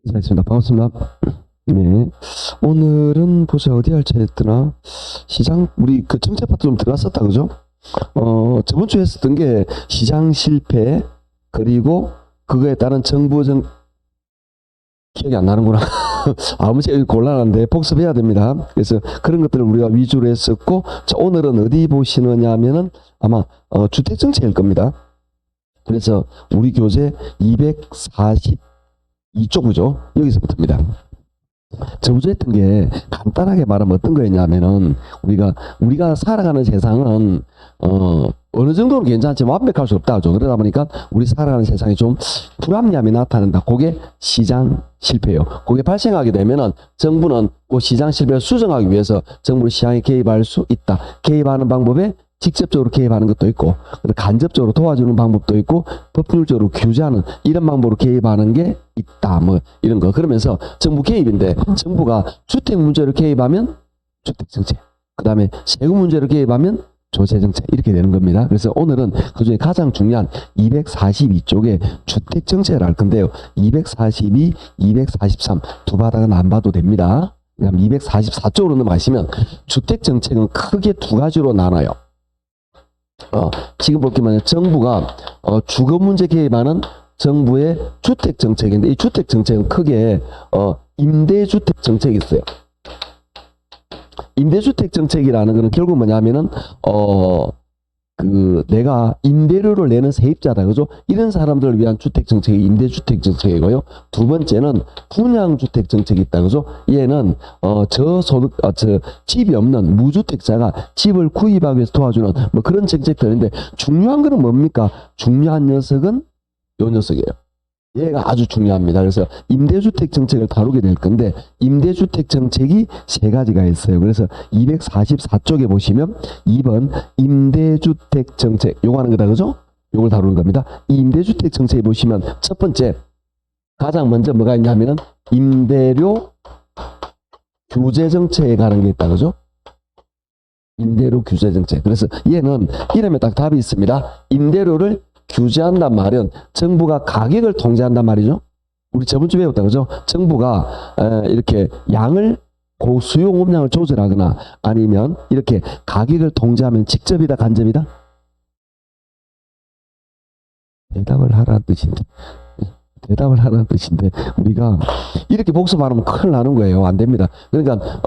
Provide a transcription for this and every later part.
인사했습니다. 반갑습니다. 네. 오늘은 보세요. 어디 할 차였더나? 시장, 우리 그 정책 파트 좀 들어갔었다, 그죠? 저번 주에 했었던 게 시장 실패, 그리고 그거에 따른 기억이 안 나는구나. 아무튼 곤란한데 복습해야 됩니다. 그래서 그런 것들을 우리가 위주로 했었고, 자, 오늘은 어디 보시느냐 하면은 아마, 주택정책일 겁니다. 그래서 우리 교재 242쪽이죠. 여기서부터입니다. 저번주에 했던 게 간단하게 말하면 어떤 거였냐면은 우리가 살아가는 세상은 어느 정도는 괜찮지만 완벽할 수 없다죠. 그러다 보니까 우리 살아가는 세상에 좀 불합리함이 나타난다. 그게 시장 실패예요. 그게 발생하게 되면은 정부는 그 시장 실패를 수정하기 위해서 정부는 시장에 개입할 수 있다. 개입하는 방법에 직접적으로 개입하는 것도 있고, 간접적으로 도와주는 방법도 있고, 법률적으로 규제하는 이런 방법으로 개입하는 게 있다. 뭐 이런 거. 그러면서 정부 개입인데, 정부가 주택 문제를 개입하면 주택 정책, 그 다음에 세금 문제를 개입하면 조세 정책, 이렇게 되는 겁니다. 그래서 오늘은 그 중에 가장 중요한 242쪽에 주택 정책을 할 건데요. 242, 243 두 바닥은 안 봐도 됩니다. 그다음 244쪽으로 넘어가시면 주택 정책은 크게 두 가지로 나눠요. 지금 볼게요. 정부가 주거 문제 개입하는 정부의 주택 정책인데, 이 주택 정책은 크게 임대주택 정책이 있어요. 임대주택 정책이라는 거는 결국 뭐냐면은 내가 임대료를 내는 세입자다, 그죠? 이런 사람들을 위한 주택 정책이 임대주택 정책이고요. 두 번째는 분양주택 정책이 있다, 그죠? 얘는 집이 없는 무주택자가 집을 구입하기 위해서 도와주는 뭐 그런 정책들인데, 중요한 거는 뭡니까? 중요한 녀석은 요 녀석이에요. 얘가 아주 중요합니다. 그래서 임대주택 정책을 다루게 될 건데, 임대주택 정책이 세 가지가 있어요. 그래서 244쪽에 보시면 2번 임대주택 정책, 요거 하는 거다, 그죠? 요걸 다루는 겁니다. 이 임대주택 정책에 보시면 첫 번째, 가장 먼저 뭐가 있냐면은 임대료 규제 정책에 관한 게 있다, 그죠? 임대료 규제 정책. 그래서 얘는 이름에 딱 답이 있습니다. 임대료를 규제한단 말은 정부가 가격을 통제한단 말이죠. 우리 저번 주에 배웠다, 그죠? 정부가 이렇게 양을 수요음량을 조절하거나 아니면 이렇게 가격을 통제하면 직접이다, 간접이다? 대답을 하라는 뜻인데. 대답을 하라는 뜻인데, 우리가 이렇게 복습하면 큰일 나는 거예요. 안 됩니다. 그러니까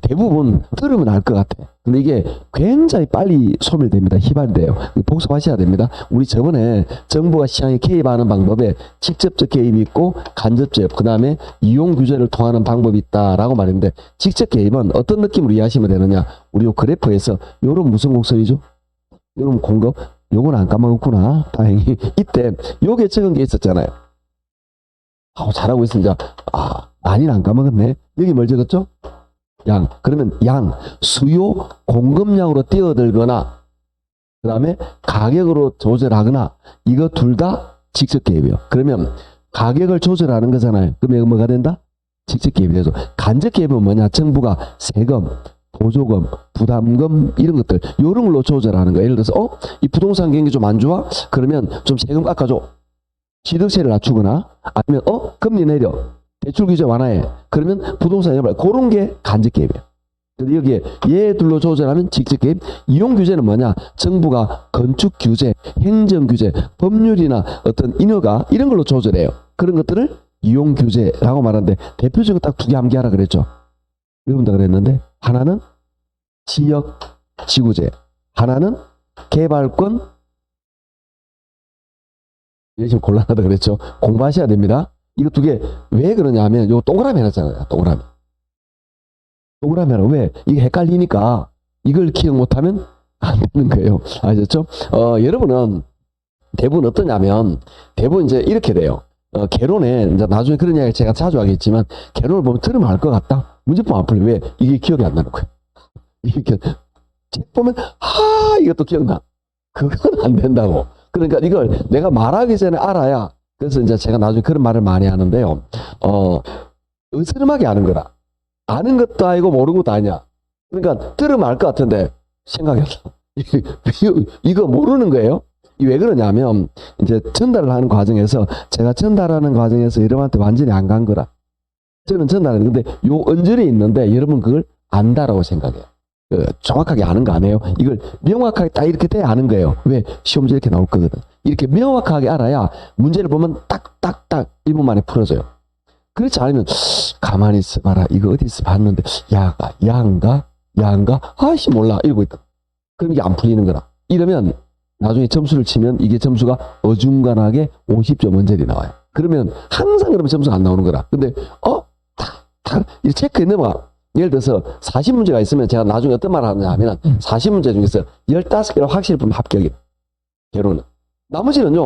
대부분 들으면 알 것 같아. 근데 이게 굉장히 빨리 소멸됩니다. 희발돼요. 복습하셔야 됩니다. 우리 저번에 정부가 시장에 개입하는 방법에 직접적 개입이 있고 간접적, 그 다음에 이용 규제를 통하는 방법이 있다라고 말했는데, 직접 개입은 어떤 느낌으로 이해하시면 되느냐? 우리 요 그래프에서 요런 무슨 곡선이죠? 요런 공급? 요건 안 까먹었구나. 다행히. 이때 요게 적은 게 있었잖아요. 잘하고 있습니다. 많이는 안 까먹었네. 여기 뭘 적었죠? 양. 그러면 양, 수요, 공급량으로 뛰어들거나, 그 다음에 가격으로 조절하거나, 이거 둘 다 직접 개입이에요. 그러면 가격을 조절하는 거잖아요. 그러면 이거 뭐가 된다? 직접 개입이 되죠. 간접 개입은 뭐냐? 정부가 세금, 보조금, 부담금, 이런 것들, 요런 걸로 조절하는 거예요. 예를 들어서, 이 부동산 경기 좀 안 좋아? 그러면 좀 세금 깎아줘. 취득세를 낮추거나, 아니면 금리 내려, 대출 규제 완화해. 그러면 부동산 여발, 그런 게 간접 개입이에요. 여기에 얘들로 조절하면 직접 개입. 이용 규제는 뭐냐? 정부가 건축 규제, 행정 규제, 법률이나 어떤 인허가 이런 걸로 조절해요. 그런 것들을 이용 규제라고 말하는데, 대표적으로 딱 두 개 암기하라 그랬죠. 외운다 그랬는데, 하나는 지역 지구제, 하나는 개발권. 지금 곤란하다 그랬죠. 공부하셔야 됩니다. 이거 두 개 왜 그러냐 하면, 이거 동그라미 해놨잖아요. 동그라미 하나. 왜? 이게 헷갈리니까 이걸 기억 못하면 안 되는 거예요. 아셨죠? 여러분은 대부분 어떠냐면, 대부분 이제 이렇게 돼요. 개론에, 이제 나중에 그런 이야기 제가 자주 하겠지만, 개론을 보면 들으면 알 것 같다? 문제품 안 풀려. 왜? 이게 기억이 안 나는 거예요. 이렇게 책 보면, 이것도 기억나. 그건 안 된다고. 그러니까 이걸 내가 말하기 전에 알아야. 그래서 이제 제가 나중에 그런 말을 많이 하는데요. 으스름하게 아는 거라. 아는 것도 아니고 모르는 것도 아니야. 그러니까 들으면 알 것 같은데 생각이 안 나. 이거 모르는 거예요. 왜 그러냐면, 이제 전달을 하는 과정에서, 제가 전달하는 과정에서 여러분한테 완전히 안 간 거라. 저는 전달하는 건데 요 언저리에 있는데 여러분 그걸 안다라고 생각해요. 정확하게 아는 거 아니에요? 이걸 명확하게 딱 이렇게 돼야 아는 거예요. 왜? 시험지 이렇게 나올 거거든. 이렇게 명확하게 알아야 문제를 보면 딱딱딱 1분 만에 풀어져요. 그렇지 않으면 가만히 있어봐라. 이거 어디서 봤는데 야인가? 아이씨 몰라. 이러고 있다. 그럼 이게 안 풀리는 거라. 이러면 나중에 점수를 치면 이게 점수가 어중간하게 50점 언저리 나와요. 그러면 항상 그러면 점수가 안 나오는 거라. 근데 이렇게 체크해 넘어가. 예를 들어서 40문제가 있으면 제가 나중에 어떤 말을 하느냐 하면 40문제 중에서 15개를 확실히 보면 합격이에요. 결론은. 나머지는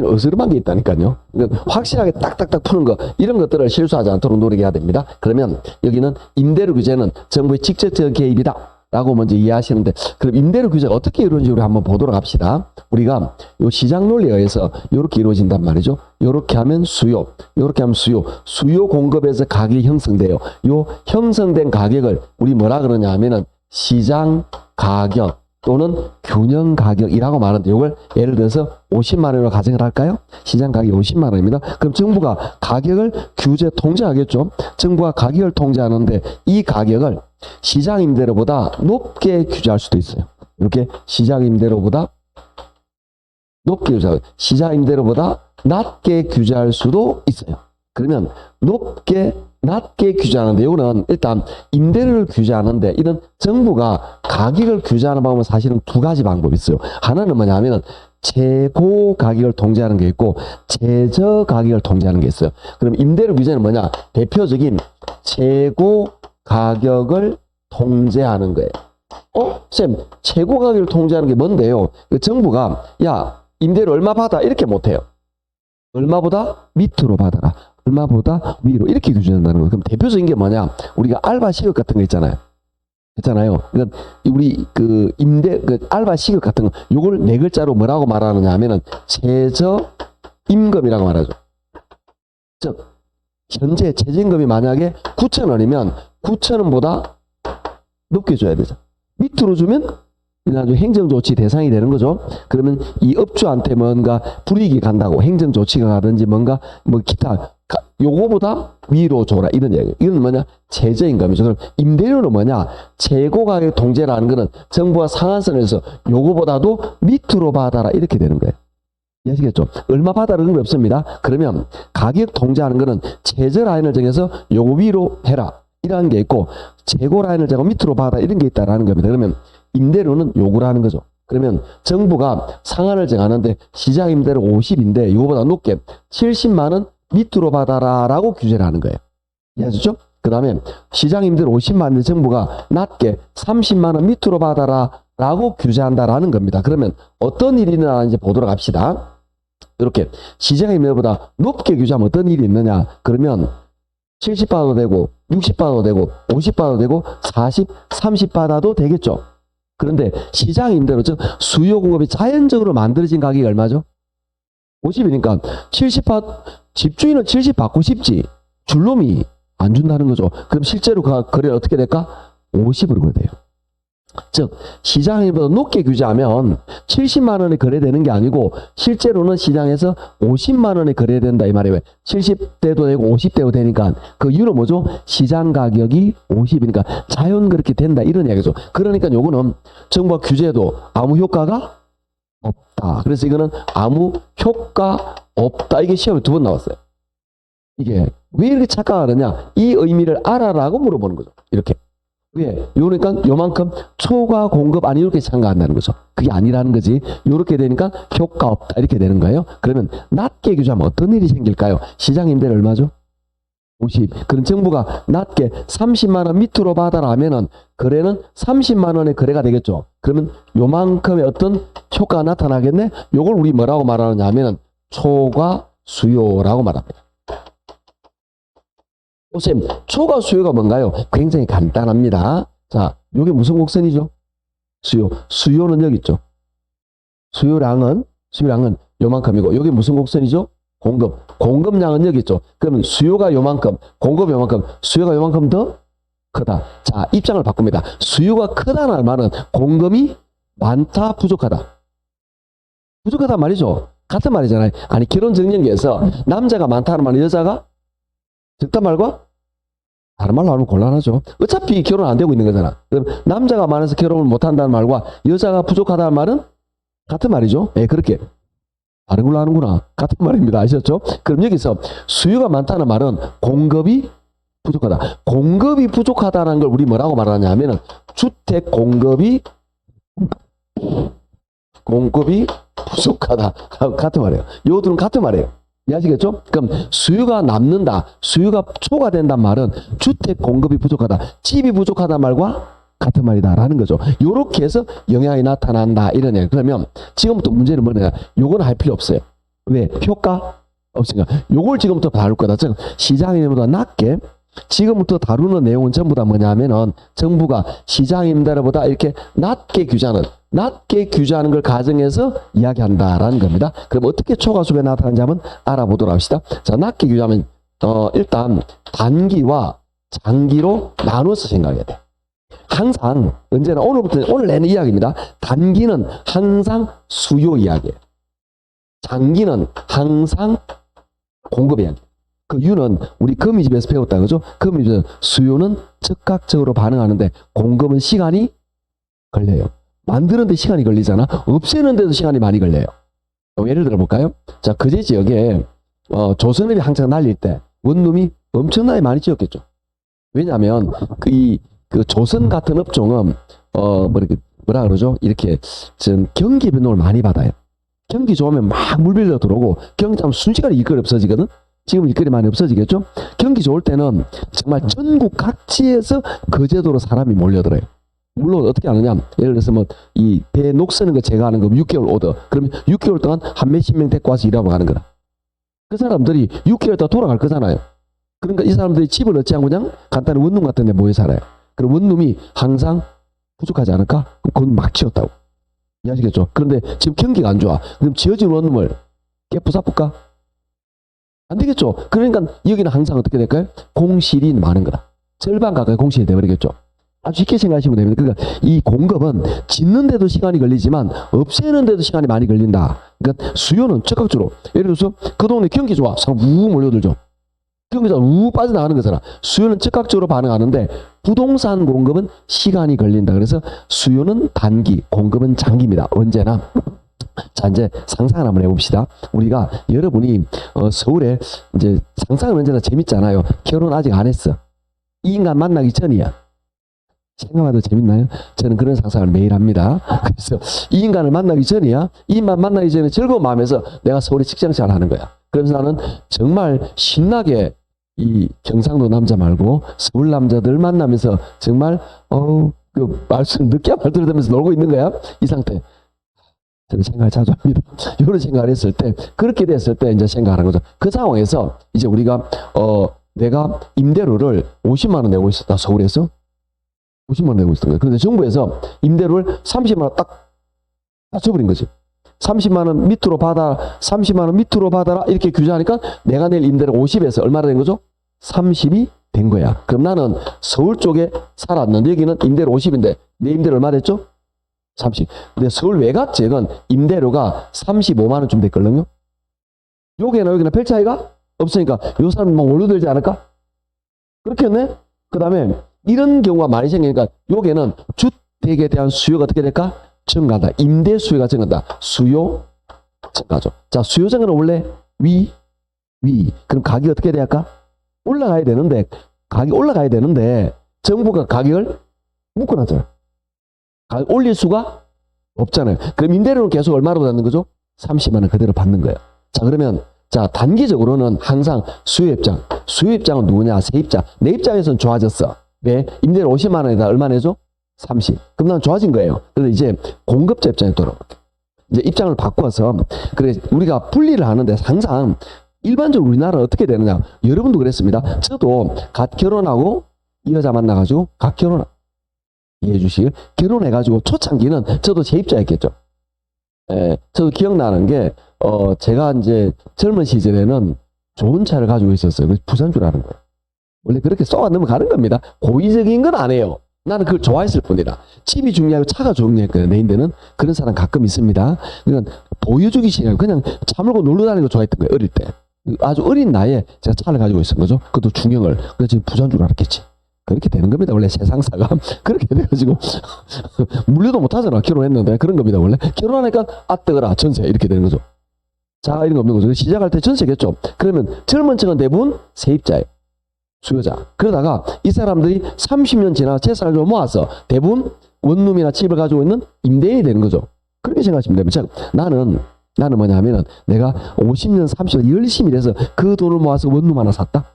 어스름한 게 있다니까요. 그러니까 확실하게 딱딱딱 푸는 거, 이런 것들을 실수하지 않도록 노력해야 됩니다. 그러면 여기는 임대료 규제는 정부의 직접적 개입이다 라고 먼저 이해하시는데, 그럼 임대료 규제가 어떻게 이루어지는지 우리 한번 보도록 합시다. 우리가 요 시장 논리에 의해서 이렇게 이루어진단 말이죠. 요렇게 하면 수요, 요렇게 하면 수요 공급에서 가격이 형성돼요. 요 형성된 가격을 우리 뭐라 그러냐 하면은 시장 가격 또는 균형 가격이라고 말하는데, 이걸 예를 들어서 50만 원으로 가정을 할까요? 시장 가격이 50만 원입니다. 그럼 정부가 가격을 규제 통제하겠죠. 정부가 가격을 통제하는데 이 가격을 시장 임대료보다 높게 규제할 수도 있어요. 이렇게 시장 임대료보다 높게 규제하고 시장 임대료보다 낮게 규제할 수도 있어요. 그러면 낮게 규제하는데, 이거는 일단 임대료를 규제하는데, 이런 정부가 가격을 규제하는 방법은 사실은 두 가지 방법이 있어요. 하나는 뭐냐면 최고 가격을 통제하는 게 있고 최저 가격을 통제하는 게 있어요. 그럼 임대료 규제는 뭐냐? 대표적인 최고 가격을 통제하는 거예요. 쌤, 최고 가격을 통제하는 게 뭔데요? 정부가 임대료 얼마 받아? 이렇게 못해요. 얼마보다 밑으로 받아라. 얼마보다 위로. 이렇게 규제한다는 거예요. 그럼 대표적인 게 뭐냐? 우리가 알바 시급 같은 거 있잖아요. 그러니까 우리 알바 시급 같은 거, 요걸 네 글자로 뭐라고 말하느냐 하면은 최저 임금이라고 말하죠. 즉 현재 최저임금이 만약에 9,000원이면 9,000원보다 높게 줘야 되죠. 밑으로 주면 나중에 행정조치 대상이 되는 거죠. 그러면 이 업주한테 뭔가 불이익이 간다고 행정조치가 가든지 뭔가 기타 요거보다 위로 줘라, 이런 얘기. 이건 뭐냐? 최저임금이죠. 그럼 임대료는 뭐냐? 최고가격 통제라는 거는 정부가 상한선에서 요거보다도 밑으로 받아라, 이렇게 되는 거예요. 아시겠죠? 얼마 받아라는 게 없습니다. 그러면 가격 통제하는 거는 최저 라인을 정해서 요거 위로 해라, 이라는 게 있고, 최고 라인을 정하고 밑으로 받아, 이런 게 있다라는 겁니다. 그러면 임대료는 요구라는 거죠. 그러면 정부가 상한을 정하는데 시장 임대료 50인데 이거보다 높게 70만 원 밑으로 받아라 라고 규제를 하는 거예요. 이해하셨죠? 그 다음에 시장 임대료 50만 원인데 정부가 낮게 30만 원 밑으로 받아라 라고 규제한다라는 겁니다. 그러면 어떤 일이 일어나는지 보도록 합시다. 이렇게 시장 임대료보다 높게 규제하면 어떤 일이 있느냐? 그러면 70 받아도 되고 60 받아도 되고 50 받아도 되고 40, 30 받아도 되겠죠. 그런데 시장 임대료, 즉 수요 공급이 자연적으로 만들어진 가격이 얼마죠? 50이니까 70 집주인은 70 받고 싶지, 줄놈이 안 준다는 거죠. 그럼 실제로 그 거래가 어떻게 될까? 50으로 거래돼요. 즉 시장 임대료보다 높게 규제하면 70만 원에 거래되는 게 아니고 실제로는 시장에서 50만 원에 거래된다, 이 말이에요. 70대도 되고 50대도 되니까 그 이유는 뭐죠? 시장 가격이 50이니까 자연 그렇게 된다, 이런 이야기죠. 그러니까 요거는 정부가 규제해도 아무 효과가 없다. 그래서 이거는 아무 효과 없다. 이게 시험에 2번 나왔어요. 이게 왜 이렇게 착각하느냐? 이 의미를 알아라고 물어보는 거죠. 이렇게. 왜? 그러니까 요만큼 초과 공급 아니, 이렇게 참가한다는 거죠. 그게 아니라는 거지. 요렇게 되니까 효과 없다, 이렇게 되는 거예요. 그러면 낮게 규제하면 어떤 일이 생길까요? 시장 임대료 얼마죠? 50. 그럼 정부가 낮게 30만 원 밑으로 받아라 하면은 거래는 30만 원의 거래가 되겠죠. 그러면 요만큼의 어떤 효과가 나타나겠네? 요걸 우리 뭐라고 말하느냐 하면은 초과 수요라고 말합니다. 선생님, 초과 수요가 뭔가요? 굉장히 간단합니다. 자, 요게 무슨 곡선이죠? 수요. 수요는 여기 있죠. 수요량은 요만큼이고, 요게 무슨 곡선이죠? 공급. 공급량은 여기 있죠. 그러면 수요가 요만큼, 공급이 요만큼, 수요가 요만큼 더 크다. 자, 입장을 바꿉니다. 수요가 크다는 말은 공급이 많다, 부족하다. 부족하단 말이죠. 같은 말이잖아요. 아니, 결혼 정년기에서 남자가 많다는 말은 여자가 적단 말과 다른 말로 하면 곤란하죠. 어차피 결혼 안 되고 있는 거잖아. 그럼 남자가 많아서 결혼을 못 한다는 말과 여자가 부족하다는 말은 같은 말이죠. 예, 그렇게. 다른 걸로 하는구나. 같은 말입니다. 아셨죠? 그럼 여기서 수요가 많다는 말은 공급이 부족하다. 공급이 부족하다는 걸 우리 뭐라고 말하냐 하면은 주택 공급이 부족하다. 같은 말이에요. 요 둘은 같은 말이에요. 이해하시겠죠? 그럼 수요가 남는다. 수요가 초과된단 말은 주택 공급이 부족하다. 집이 부족하다 말과 같은 말이다라는 거죠. 요렇게 해서 영향이 나타난다. 이런 얘기. 그러면 지금부터 문제는 뭐냐? 요거는 할 필요 없어요. 왜? 효과? 없으니까. 요걸 지금부터 다룰 거다. 즉, 시장임대보다 낮게 지금부터 다루는 내용은 전부 다 뭐냐 하면은 정부가 시장임대료보다 이렇게 낮게 규제하는 걸 가정해서 이야기한다라는 겁니다. 그럼 어떻게 초과수요가 나타나는지 한번 알아보도록 합시다. 자, 낮게 규제하면 일단 단기와 장기로 나눠서 생각해야 돼. 항상 언제나 오늘 내는 이야기입니다. 단기는 항상 수요 이야기예요. 장기는 항상 공급 이야기. 그 이유는 우리 거미집에서 배웠다 그죠? 거미집에서 수요는 즉각적으로 반응하는데 공급은 시간이 걸려요. 만드는데 시간이 걸리잖아. 없애는데도 시간이 많이 걸려요. 예를 들어 볼까요? 자, 거제 지역에 조선업이 한창 날릴 때 원룸이 엄청나게 많이 지었겠죠. 왜냐하면 그 조선 같은 업종은 뭐라 그러죠? 이렇게 전 경기 변동을 많이 받아요. 경기 좋으면 막 물 빌려 들어오고 경기 좋으면 순식간에 일거리 없어지거든. 지금 일거리 많이 없어지겠죠? 경기 좋을 때는 정말 전국 각지에서 거제도로 사람이 몰려들어요. 물론 어떻게 하느냐? 예를 들어서 이 배 녹 쓰는 거 제거하는 거 6개월 오더. 그러면 6개월 동안 한 몇십 명 데리고 와서 일하러 가는 거다. 그 사람들이 6개월 있다 돌아갈 거잖아요. 그러니까 이 사람들이 집을 얻지 않고 그냥 간단히 원룸 같은 데 모여 살아요. 그럼 원룸이 항상 부족하지 않을까? 그건 막 지었다고. 이해하시겠죠? 그런데 지금 경기가 안 좋아. 그럼 지어진 원룸을 깨부숴볼까? 안 되겠죠? 그러니까 여기는 항상 어떻게 될까요? 공실이 많은 거다. 절반 가까이 공실이 돼버리겠죠? 아주 쉽게 생각하시면 됩니다. 그러니까 이 공급은 짓는데도 시간이 걸리지만 없애는데도 시간이 많이 걸린다. 그러니까 수요는 즉각적으로. 예를 들어서 그 동네 경기 좋아. 사람 우 몰려들죠. 경기가 우 빠져나가는 거잖아. 수요는 즉각적으로 반응하는데 부동산 공급은 시간이 걸린다. 그래서 수요는 단기, 공급은 장기입니다. 언제나. 자, 이제 상상을 한번 해봅시다. 우리가 여러분이 서울에 이제 상상은 언제나 재밌잖아요. 결혼 아직 안 했어. 이 인간 만나기 전이야. 생각해도 재밌나요? 저는 그런 상상을 매일 합니다. 그래서 이 인간을 만나기 전이야. 이 인간 만나기 전에 즐거운 마음에서 내가 서울에 직장생활 하는 거야. 그래서 나는 정말 신나게 이 경상도 남자 말고 서울 남자들 만나면서 정말 그 말씀 늦게 말들을 들으면서 놀고 있는 거야. 이 상태. 저는 생각을 자주 합니다. 이런 생각을 했을 때, 그렇게 됐을 때 이제 생각하는 거죠. 그 상황에서 이제 우리가, 내가 임대료를 50만 원 내고 있었다, 서울에서. 50만 원 내고 있었던 거예요. 그런데 정부에서 임대료를 30만 원 딱 낮춰버린 거지. 30만 원 밑으로 받아, 30만 원 밑으로 받아라, 이렇게 규제하니까 내가 낼 임대료 50에서 얼마나 된 거죠? 30이 된 거야. 그럼 나는 서울 쪽에 살았는데, 여기는 임대료 50인데, 내 임대료 얼마 됐죠? 30. 근데 서울 외곽 지역은 임대료가 35만 원쯤 됐거든요. 여기나 별 차이가 없으니까 요 사람 뭐 올려들지 않을까? 그렇겠네? 그 다음에 이런 경우가 많이 생기니까 여기는 주택에 대한 수요가 어떻게 될까? 증가한다. 임대 수요가 증가한다. 수요 증가죠. 자, 수요 증가는 원래 위. 그럼 가격이 어떻게 돼야 할까? 올라가야 되는데 정부가 가격을 묶어놨잖아요. 가격 올릴 수가 없잖아요. 그럼 임대료는 계속 얼마로 받는 거죠? 30만 원 그대로 받는 거예요. 자, 그러면 자, 단기적으로는 항상 수요 입장은 누구냐? 세입자. 내 입장에서는 좋아졌어. 왜? 임대료 50만 원에다 얼마 내죠? 30. 그럼 난 좋아진 거예요. 그래서 이제 공급자 입장에 돌아올게. 이제 입장을 바꿔서 그래 우리가 분리를 하는데 항상 일반적으로 우리나라는 어떻게 되느냐? 여러분도 그랬습니다. 저도 갓 결혼하고 이 여자 만나가지고 갓 이해해 주시길. 결혼해가지고 초창기는 저도 세입자였겠죠. 저도 기억나는 게, 제가 이제 젊은 시절에는 좋은 차를 가지고 있었어요. 그래서 부산주라는 거예요. 원래 그렇게 쏘아 넘어가는 겁니다. 고의적인 건 아니에요. 나는 그걸 좋아했을 뿐이라. 집이 중요하고 차가 중요했거든요. 내 인데는 그런 사람 가끔 있습니다. 그러니까 보여주기 싫어요. 그냥 차 몰고 놀러 다니는 거 좋아했던 거예요. 어릴 때. 아주 어린 나이에 제가 차를 가지고 있었던 거죠. 그것도 중형을. 그래서 지금 부자인 줄 알았겠지. 그렇게 되는 겁니다. 원래 세상사가. 그렇게 돼가지고 물려도 못하잖아. 결혼했는데. 그런 겁니다. 원래 결혼하니까 뜨거라 전세 이렇게 되는 거죠. 자, 이런 거 없는 거죠. 시작할 때 전세겠죠. 그러면 젊은 층은 대부분 세입자예요. 수요자. 그러다가 이 사람들이 30년 지나 재산을 좀 모아서 대부분 원룸이나 집을 가지고 있는 임대인이 되는 거죠. 그렇게 생각하시면 됩니다. 즉, 나는 뭐냐 하면은 내가 50년, 30년 열심히 일해서 그 돈을 모아서 원룸 하나 샀다?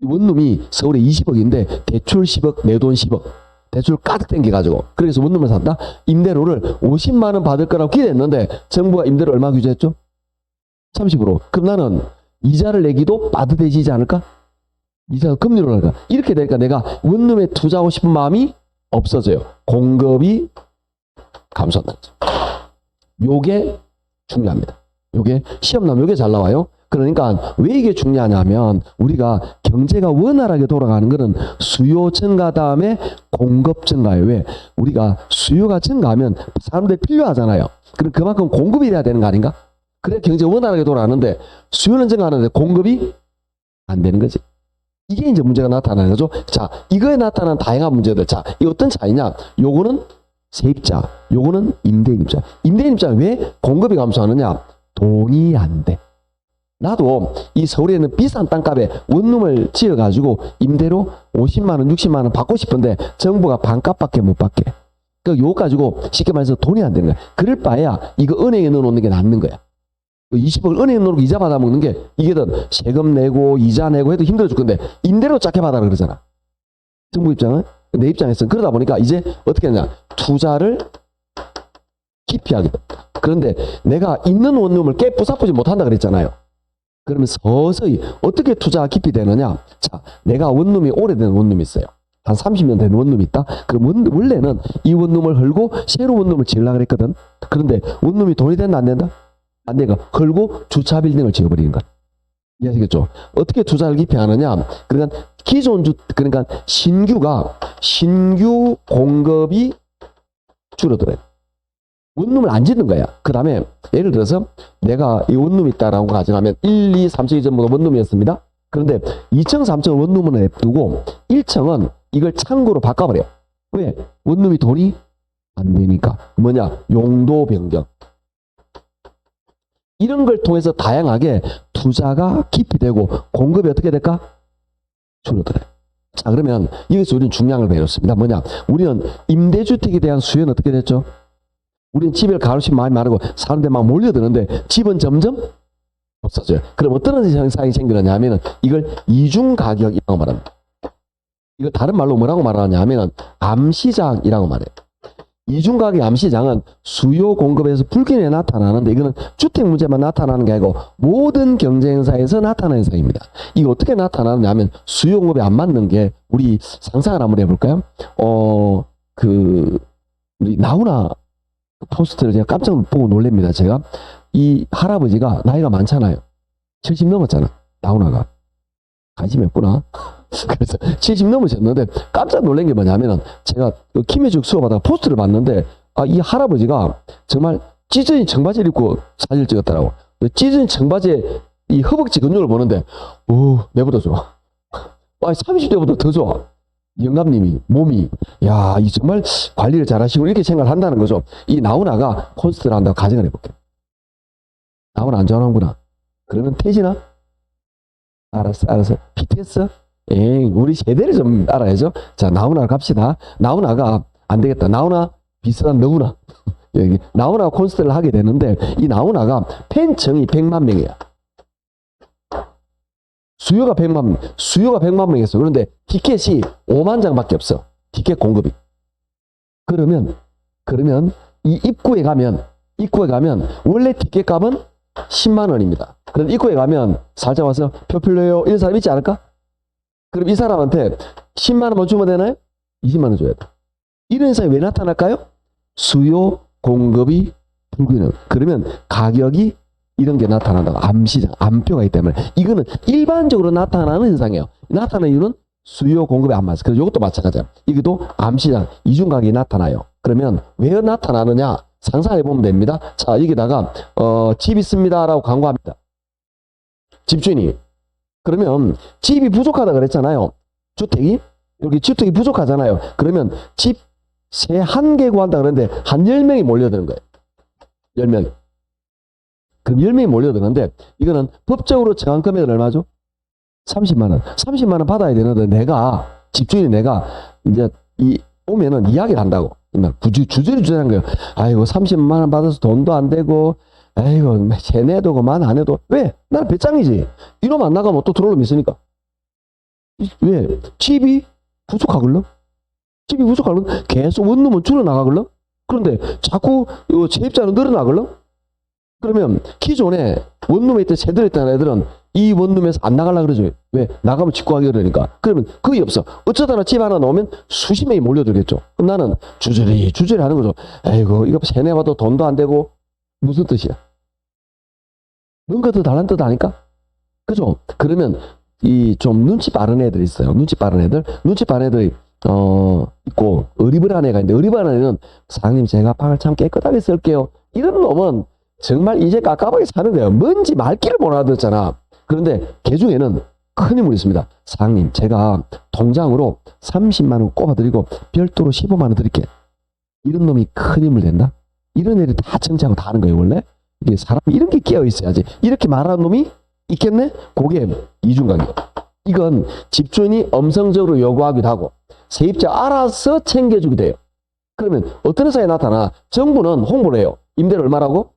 원룸이 서울에 20억인데 대출 10억, 내 돈 10억. 대출 가득 땡겨가지고. 그래서 원룸을 샀다? 임대료를 50만 원 받을 거라고 기대했는데 정부가 임대료 얼마 규제했죠? 30%. 그럼 나는 이자를 내기도 빠듯해지지 않을까? 이자 금리로 할까? 이렇게 되니까 내가 원룸에 투자하고 싶은 마음이 없어져요. 공급이 감소한다는 거죠. 요게 중요합니다. 요게 시험 나면 요게 잘 나와요. 그러니까 왜 이게 중요하냐면 우리가 경제가 원활하게 돌아가는 것은 수요 증가 다음에 공급 증가예요. 왜? 우리가 수요가 증가하면 사람들이 필요하잖아요. 그럼 그만큼 공급이 돼야 되는 거 아닌가? 그래 경제가 원활하게 돌아가는데 수요는 증가하는데 공급이 안 되는 거지. 이게 이제 문제가 나타나는 거죠. 자, 이거에 나타나는 다양한 문제들. 자, 이 어떤 차이냐? 요거는 세입자, 요거는 임대인 입장. 임대인 입장은 왜 공급이 감소하느냐? 돈이 안 돼. 나도 이 서울에는 비싼 땅값에 원룸을 지어가지고 임대로 50만 원, 60만 원 받고 싶은데 정부가 반값밖에 못 받게. 그러니까 요거 가지고 쉽게 말해서 돈이 안 되는 거야. 그럴 바에야 이거 은행에 넣어놓는 게 낫는 거야. 20억 은행에 넣어놓고 이자 받아먹는 게 이게든 세금 내고 이자 내고 해도 힘들어 죽 건데 임대료 작게 받아라 그러잖아. 정부 입장은. 내 입장에서는 그러다 보니까 이제 어떻게 하냐. 투자를 깊이 하게 됩니다. 그런데 내가 있는 원룸을 깨 부사푸지 못한다 그랬잖아요. 그러면 서서히 어떻게 투자가 깊이 되느냐. 자, 내가 원룸이 오래된 원룸이 있어요. 한 30년 된 원룸이 있다. 그럼 원래는 이 원룸을 헐고 새로 원룸을 지으려고 그랬거든. 그런데 원룸이 돈이 된다 안 된다? 안 되니까 헐고 주차 빌딩을 지어버리는 거야. 이해하시겠죠? 어떻게 투자를 깊이 하느냐. 그러니까 그러니까 신규 공급이 줄어들어요. 원룸을 안 짓는 거야. 그 다음에 예를 들어서 내가 이 원룸이 있다라고 가정하면 1, 2, 3층이 전부 다 원룸이었습니다. 그런데 2층, 3층은 원룸을 냅두고 1층은 이걸 창고로 바꿔버려. 왜? 원룸이 돈이 안 되니까. 뭐냐? 용도 변경. 이런 걸 통해서 다양하게 투자가 깊이 되고 공급이 어떻게 될까? 줄어들어요. 자, 그러면 여기서 우리는 중요한 걸 배웠습니다. 뭐냐? 우리는 임대주택에 대한 수요는 어떻게 됐죠? 우리는 집을 가로씩 마음이 많고 사람들 막 몰려드는데 집은 점점 없어져요. 그럼 어떤 현상이 생기느냐 하면은 이걸 이중가격이라고 말합니다. 이걸 다른 말로 뭐라고 말하냐 하면은 암시장이라고 말해요. 이중가격 암시장은 수요 공급에서 불균형이 나타나는데 이거는 주택 문제만 나타나는 게 아니고 모든 경제 현상에서 나타나는 현상입니다. 이게 어떻게 나타나느냐 하면 수요 공급이 안 맞는 게 우리 상상을 한번 해볼까요? 우리 나훈아 포스트를 제가 깜짝 보고 놀랍니다. 제가 이 할아버지가 나이가 많잖아요. 70 넘었잖아. 나훈아가. 관심이 없구나. 그래서 70 넘으셨는데 깜짝 놀란 게 뭐냐면은 제가 김혜죽 수업하다가 포스트를 봤는데 이 할아버지가 정말 찢어진 청바지를 입고 사진을 찍었더라고. 찢어진 청바지에 이 허벅지 근육을 보는데 내보다 좋아. 30대보다 더 좋아. 영감님이 몸이 이 정말 관리를 잘하시고 이렇게 생각을 한다는 거죠. 이 나훈아가 콘서트를 한다고 가정을 해볼게요. 나훈아 안 좋아하는구나. 그러면 태진아? 알았어. BTS? 우리 세대를 좀 알아야죠. 자, 나훈아 갑시다. 나훈아가 안 되겠다. 나훈아 비슷한 너구나. 여기 나훈아 콘서트를 하게 되는데 이 나훈아가 팬층이 100만 명이야. 수요가 100만 명이었어. 그런데 티켓이 5만 장밖에 없어. 티켓 공급이. 그러면 이 입구에 가면 원래 티켓 값은 10만 원입니다. 그럼 입구에 가면 살짝 와서 표 필요해요. 이런 사람 있지 않을까? 그럼 이 사람한테 10만 원만 주면 되나요? 20만 원 줘야 돼. 이런 현상이 왜 나타날까요? 수요 공급이 불균형. 그러면 가격이 이런 게 나타난다고. 암시장, 암표가 있기 때문에. 이거는 일반적으로 나타나는 현상이에요. 나타나는 이유는 수요 공급이 안 맞아. 그래서 이것도 마찬가지야. 이것도 암시장, 이중가격이 나타나요. 그러면 왜 나타나느냐? 상상해 보면 됩니다. 자, 여기다가 집 있습니다라고 광고합니다. 집주인이. 그러면 집이 부족하다 그랬잖아요. 주택이. 여기 주택이 부족하잖아요. 그러면 집 세 한 개 구한다 그러는데 한 10명이 몰려드는 거예요. 10명. 그럼 10명이 몰려드는데 이거는 법적으로 정한 금액은 얼마죠? 30만 원. 30만 원 받아야 되는데 내가 집주인이 내가 이제 오면은 이야기를 한다고. 주저리 주저리한 거예요. 아이고 30만 원 받아서 돈도 안 되고 아이고 세내도 그만 안 해도 왜? 나는 배짱이지. 이놈 안 나가면 또 들어올 놈 있으니까. 왜? 집이 부족하걸러? 집이 부족하걸러? 계속 원룸은 줄어나가걸러? 그런데 자꾸 세입자는 늘어나걸러? 그러면 기존에 원룸에 있던 세대로 있던 애들은 이 원룸에서 안 나가려고 그러죠. 왜? 나가면 집 구하기 어려우니까. 그러면 거의 없어. 어쩌다가 집 하나 넣으면 수십 명이 몰려들겠죠. 그럼 나는 주저리 하는 거죠. 아이고 이거 세내봐도 돈도 안 되고 무슨 뜻이야? 뭔가 더 달란 뜻 아닐까? 그죠? 그러면 이 좀 눈치 빠른 애들이 있어요. 눈치 빠른 애들이 있고 어리버리한 애가 있는데 어리버리한 애는 사장님 제가 방을 참 깨끗하게 쓸게요. 이런 놈은 정말 이제 깝깝하게 사는 거예요. 뭔지 말귀를 못 알아듣잖아. 그런데 걔 중에는 큰 인물이 있습니다. 사장님 제가 통장으로 30만 원 꼽아드리고 별도로 15만 원 드릴게. 이런 놈이 큰 인물 된다? 이런 애들이 다 정치하고 다 하는 거예요 원래. 이게 사람이 이런 게 끼어 있어야지. 이렇게 말하는 놈이 있겠네? 그게 이중관계. 이건 집주인이 엄성적으로 요구하기도 하고 세입자 알아서 챙겨주기도 해요. 그러면 어떤 회사에 나타나 정부는 홍보를 해요. 임대료 얼마라고?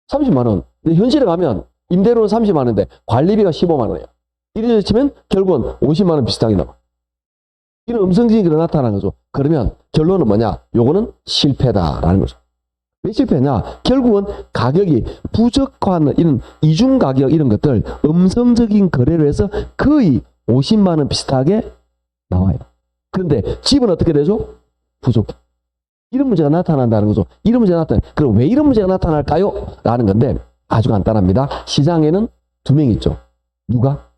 30만 원. 근데 현실에 가면 임대료는 30만 원인데 관리비가 15만 원이에요. 이래 치면 결국은 50만 원 비슷하게 나와. 이런 음성적인 게 나타나는 거죠. 그러면 결론은 뭐냐? 요거는 실패다라는 거죠. 왜 실패냐? 결국은 가격이 부적합한 이런 이중 가격 이런 것들 음성적인 거래를 해서 거의 50만 원 비슷하게 나와요. 그런데 집은 어떻게 되죠? 부족해. 이런 문제가 나타난다는 거죠. 이런 문제가 나타나요. 그럼 왜 이런 문제가 나타날까요? 라는 건데 아주 간단합니다. 시장에는 두 명 있죠. 누가?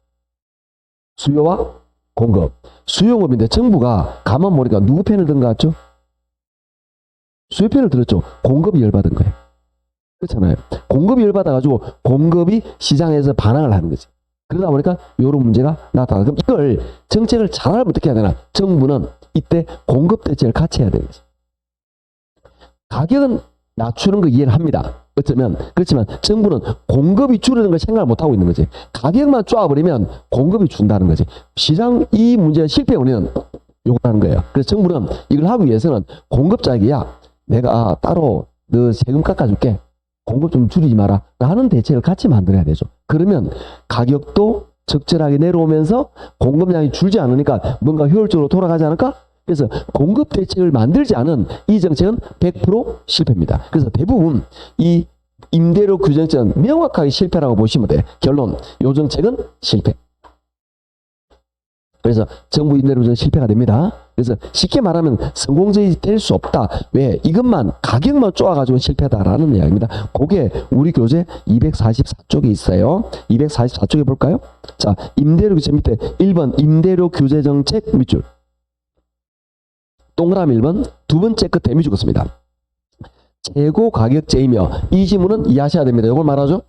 수요와 공급. 수요공급인데 정부가 가만 보니까 누구 편을 든 것 같죠? 수요 편을 들었죠. 공급이 열받은 거예요. 그렇잖아요. 공급이 열받아가지고 공급이 시장에서 반항을 하는 거지. 그러다 보니까 이런 문제가 나타나. 그럼 이걸 정책을 잘하면 어떻게 해야 되나? 정부는 이때 공급 대책을 같이 해야 되는 거지. 가격은 낮추는 거 이해를 합니다. 어쩌면 그렇지만 정부는 공급이 줄어드는 걸 생각을 못하고 있는 거지. 가격만 쪼아버리면 공급이 준다는 거지. 시장 이 문제의 실패 원인은 요거라는 거예요. 그래서 정부는 이걸 하기 위해서는 공급자에게야 내가 따로 너 세금 깎아줄게. 공급 좀 줄이지 마라. 라는 대책을 같이 만들어야 되죠. 그러면 가격도 적절하게 내려오면서 공급량이 줄지 않으니까 뭔가 효율적으로 돌아가지 않을까? 그래서 공급 대책을 만들지 않은 이 정책은 100% 실패입니다. 그래서 대부분 이 임대료 규제 정책은 명확하게 실패라고 보시면 돼. 결론, 이 정책은 실패. 그래서 정부 임대료 규제는 실패가 됩니다. 그래서 쉽게 말하면 성공적이 될 수 없다. 왜? 이것만 가격만 쪼아가지고 실패다라는 이야기입니다. 그게 우리 교재 244쪽에 있어요. 244쪽에 볼까요? 자, 임대료 규제 밑에 1번 임대료 규제 정책 밑줄. 동그라미 1번 두 번째 끝에 밑줄 긋습니다. 재고 가격제이며 이 지문은 이해하셔야 됩니다. 이걸 말하죠.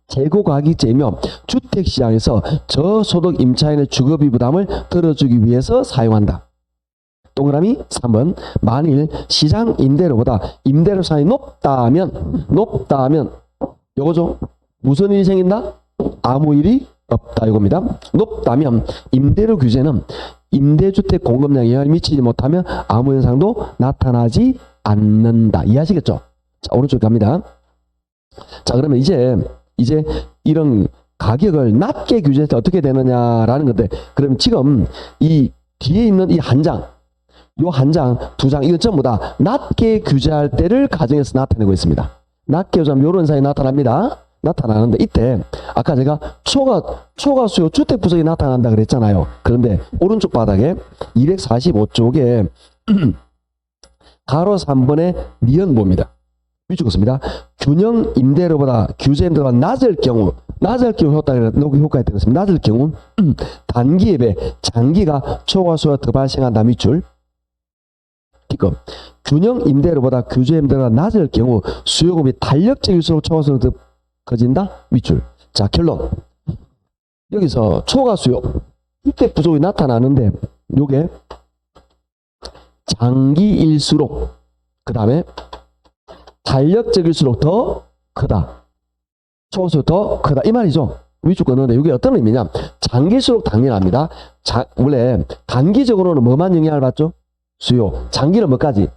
재고 가격제이며 주택시장에서 저소득 임차인의 주거비 부담을 덜어주기 위해서 사용한다. 동그라미 3번 만일 시장 임대료보다 임대료 사이 높다면 요거죠. 무슨 일이 생긴다? 아무 일이 없다 이겁니다. 높다면 임대료 규제는 임대주택 공급량에 영향을 미치지 못하면 아무 현상도 나타나지 않는다. 이해하시겠죠? 자, 오른쪽 갑니다. 자, 그러면 이제 이런 가격을 낮게 규제할 때 어떻게 되느냐라는 건데, 그럼 지금 이 뒤에 있는 이 한 장, 요 한 장, 두 장, 이건 전부 다 낮게 규제할 때를 가정해서 나타내고 있습니다. 낮게 규제하면 요런 현상이 나타납니다. 나타나는데 이때 아까 제가 초과 수요 주택 부족이 나타난다 그랬잖아요. 그런데 오른쪽 바닥에 245쪽에 가로 3번의 니은보입니다. 밑줄 긋습니다. 균형 임대료보다 규제 임대료가 낮을 경우 효과가 되겠습니다. 낮을 경우 단기에 비해 장기가 초과 수요가 더 발생한다. 밑줄. 균형 임대료보다 규제 임대료가 낮을 경우 수요금이 탄력적일수록 초과 수요가 더 커진다. 밑줄. 자, 결론. 여기서 초과 수요, 주택 부족이 나타나는데 요게 장기일수록 그 다음에 탄력적일수록 더 크다. 초과 수요 더 크다. 이 말이죠. 위축 끊는데 이게 어떤 의미냐? 장기일수록 당연합니다. 원래 단기적으로는 뭐만 영향을 받죠? 수요. 장기는 뭐까지?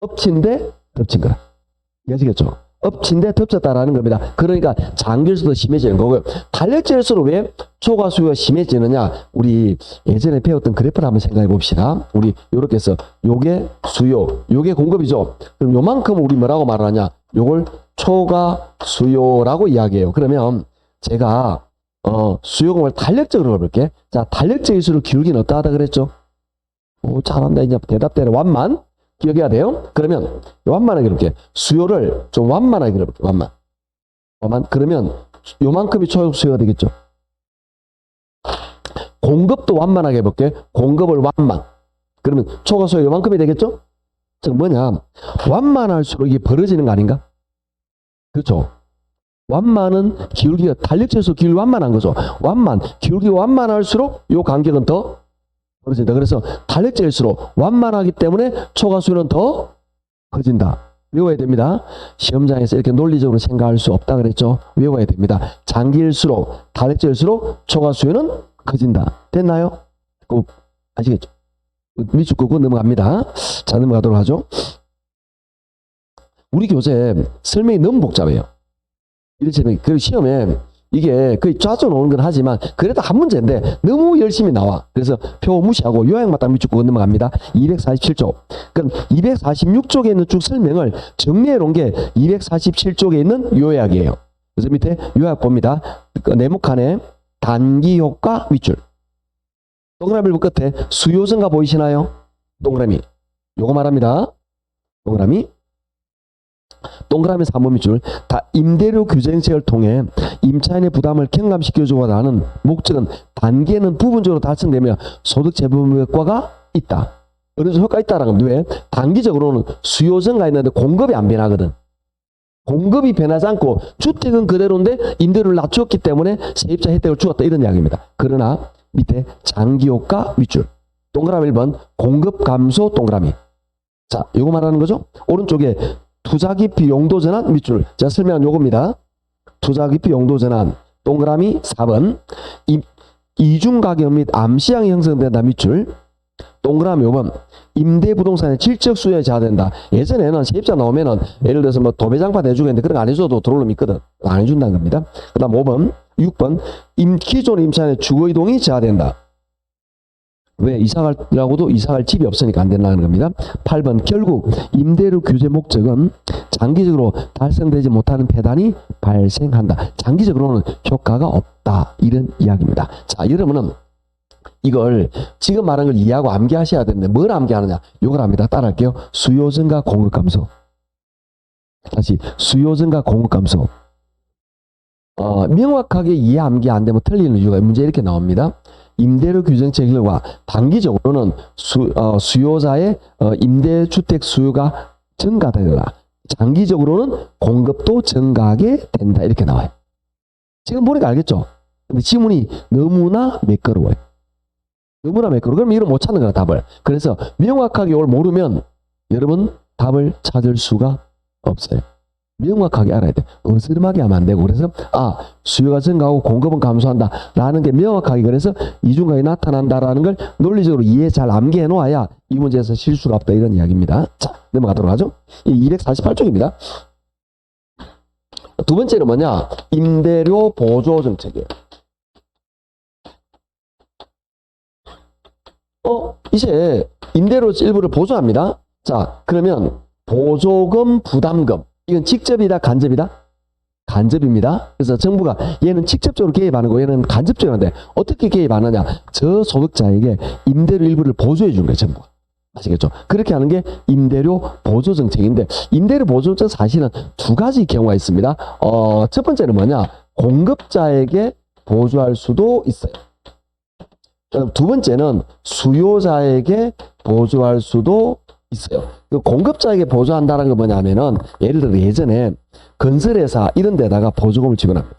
엎친데 덮친 거라. 이해하시겠죠? 엎친데 덮쳤다라는 겁니다. 그러니까 장기일수록 심해지는 거고요. 탄력적일수록 왜 초과 수요가 심해지느냐? 우리 예전에 배웠던 그래프를 한번 생각해 봅시다. 우리 요렇게 해서 요게 수요, 요게 공급이죠. 그럼 요만큼 우리 뭐라고 말하냐? 요걸 초과 수요라고 이야기해요. 그러면 제가 수요공을 탄력적으로 해볼게. 자, 탄력적일수록 기울기는 어떠하다 그랬죠? 오, 잘한다. 이제 대답대로 완만 기억해야 돼요. 그러면 완만하게 이렇게 수요를 좀 완만하게 그려볼게요. 완만. 그러면 요만큼이 초과 수요가 되겠죠. 공급도 완만하게 해볼게. 공급을 완만. 그러면 초과 수요 요만큼이 되겠죠? 즉 뭐냐? 완만할수록 이게 벌어지는 거 아닌가? 그렇죠. 완만은 기울기가 탄력적에서 기울기 완만한 거죠. 기울기가 완만할수록 요 간격은 더 벌어진다. 그래서 탄력적일수록 완만하기 때문에 초과 수요는 더 커진다. 외워야 됩니다. 시험장에서 이렇게 논리적으로 생각할 수 없다 그랬죠. 외워야 됩니다. 장기일수록 탄력적일수록 초과 수요는 커진다. 됐나요? 꼭 아시겠죠? 밑줄 끄고 넘어갑니다. 자, 넘어가도록 하죠. 우리 교재 설명이 너무 복잡해요. 이렇게 그 시험에 이게 거의 짜져 나오는 건 하지만 그래도 한 문제인데 너무 열심히 나와. 그래서 표 무시하고 요약만 딱 밑줄 끄고 넘어갑니다. 247쪽. 그럼 246쪽에 있는 쭉 설명을 정리해 놓은 게 247쪽에 있는 요약이에요. 그래서 밑에 요약 봅니다. 그 네모 칸에 단기 효과 밑줄. 동그라미 끝에 수요 증가 보이시나요? 동그라미. 요거 말합니다. 동그라미 3번 밑줄. 다 임대료 규제 정책을 통해 임차인의 부담을 경감시켜주고자 하는 목적은 단기에는 부분적으로 달성되며 소득 재분 효과가 있다. 어느 정도 효과가 있다라는 건 왜? 단기적으로는 수요 증가 있는데 공급이 안 변하거든. 공급이 변하지 않고 주택은 그대로인데 임대료를 낮추었기 때문에 세입자 혜택을 주었다. 이런 이야기입니다. 그러나 밑에 장기 효과 밑줄. 동그라미 1번 공급 감소 동그라미. 자, 요거 말하는 거죠? 오른쪽에 투자 기피 용도 전환 밑줄. 제가 설명한 요겁니다. 투자 기피 용도 전환 동그라미 4번. 이중 가격 및 암시장이 형성된다 밑줄. 동그라미 5번. 임대 부동산의 질적 수요에 제한된다. 예전에는 세입자 나오면은 예를 들어서 뭐 도배장판 해주겠는데 그런 거 안 해줘도 들어올 놈 있거든. 안 해준다는 겁니다. 그 다음 5번. 6번. 기존 임차인의 주거 이동이 제한된다. 왜? 이사가라고도 이사갈 집이 없으니까 안 된다는 겁니다. 8번. 결국 임대료 규제 목적은 장기적으로 달성되지 못하는 폐단이 발생한다. 장기적으로는 효과가 없다. 이런 이야기입니다. 자, 여러분은 이걸 지금 말한 걸 이해하고 암기하셔야 되는데 뭘 암기하느냐? 이걸 합니다. 따라할게요. 수요 증가 공급 감소. 다시 수요 증가 공급 감소. 명확하게 이해 암기 안 되면 틀리는 이유가 문제 이렇게 나옵니다. 임대료 규정책 결과 단기적으로는 수요자의 임대주택 수요가 증가되더라. 장기적으로는 공급도 증가하게 된다. 이렇게 나와요. 지금 보니까 알겠죠? 근데 지문이 너무나 매끄러워요. 그럼 이걸 못 찾는 거야, 답을. 그래서 명확하게 이걸 모르면 여러분 답을 찾을 수가 없어요. 명확하게 알아야 돼. 어스름하게 하면 안 되고. 그래서 수요가 증가하고 공급은 감소한다 라는 게 명확하게, 그래서 이중각이 나타난다라는 걸 논리적으로 이해 잘 암기해 놓아야 이 문제에서 실수가 없다. 이런 이야기입니다. 자, 넘어가도록 하죠. 248쪽입니다. 두 번째는 뭐냐? 임대료 보조 정책이에요. 이제 임대료 일부를 보조합니다. 자, 그러면 보조금, 부담금. 이건 직접이다, 간접이다? 간접입니다. 그래서 정부가 얘는 직접적으로 개입하는 거, 얘는 간접적으로 하는데 어떻게 개입하느냐? 저소득자에게 임대료 일부를 보조해 주는 거예요, 정부가. 아시겠죠? 그렇게 하는 게 임대료 보조 정책인데, 임대료 보조 정책 사실은 두 가지 경우가 있습니다. 첫 번째는 뭐냐? 공급자에게 보조할 수도 있어요. 두 번째는 수요자에게 보조할 수도 있어요. 공급자에게 보조한다는 건 뭐냐면은, 예를 들어 예전에 건설회사 이런 데다가 보조금을 지원합니다.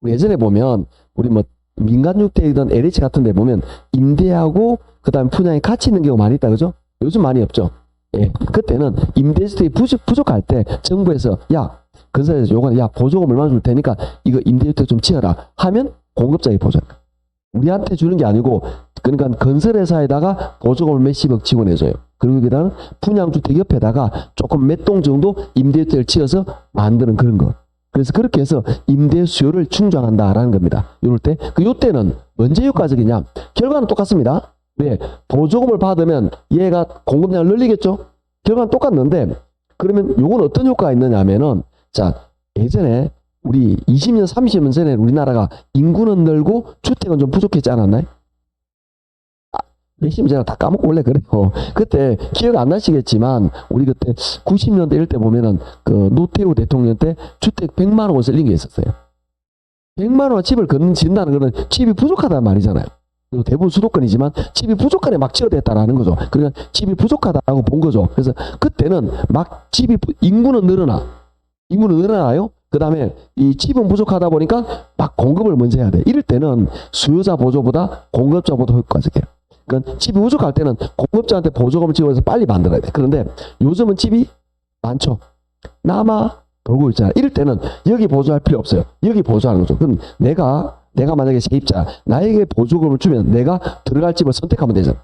우리 예전에 보면 우리 뭐 민간주택이든 LH 같은 데 보면 임대하고 그다음에 분양이 같이 있는 경우가 많이 있다 그죠? 요즘 많이 없죠. 예. 그때는 임대주택이 부족할 때 정부에서 야 건설에서 요거는 야 보조금 얼마 줄 테니까 이거 임대주택 좀 지어라 하면 공급자에게 보조금. 우리한테 주는 게 아니고 그러니까 건설회사에다가 보조금을 몇십억 지원해줘요. 그리고 그다음 분양주택 옆에다가 조금 몇 동 정도 임대주택을 지어서 만드는 그런 거. 그래서 그렇게 해서 임대 수요를 충족한다라는 겁니다. 요럴 때, 요때는 언제 효과적이냐? 결과는 똑같습니다. 왜? 보조금을 받으면 얘가 공급량을 늘리겠죠? 결과는 똑같는데, 그러면 요건 어떤 효과가 있느냐 하면은, 자, 예전에 우리 20년, 30년 전에 우리나라가 인구는 늘고 주택은 좀 부족했지 않았나요? 몇십 년 전에 다 까먹고 원래 그래요. 그때 기억 안 나시겠지만 우리 그때 90년대 이럴 때 보면은 그 노태우 대통령 때 주택 100만 원을 린게 있었어요. 100만 원 집을 짓는다는 거는 집이 부족하다는 말이잖아요. 대부분 수도권이지만 집이 부족하네 막 지어댔다라는 거죠. 그러니까 집이 부족하다고 본 거죠. 그래서 그때는 막 인구는 늘어나요. 그 다음에 이 집은 부족하다 보니까 막 공급을 먼저 해야 돼. 이럴 때는 수요자 보조보다 공급자보다 효과적이에요. 그러니까 집이 부족할 때는 공급자한테 보조금을 지원해서 빨리 만들어야 돼. 그런데 요즘은 집이 많죠. 남아 돌고 있잖아. 이럴 때는 여기 보조할 필요 없어요. 여기 보조하는 거죠. 그럼 내가 만약에 세입자 나에게 보조금을 주면 내가 들어갈 집을 선택하면 되잖아.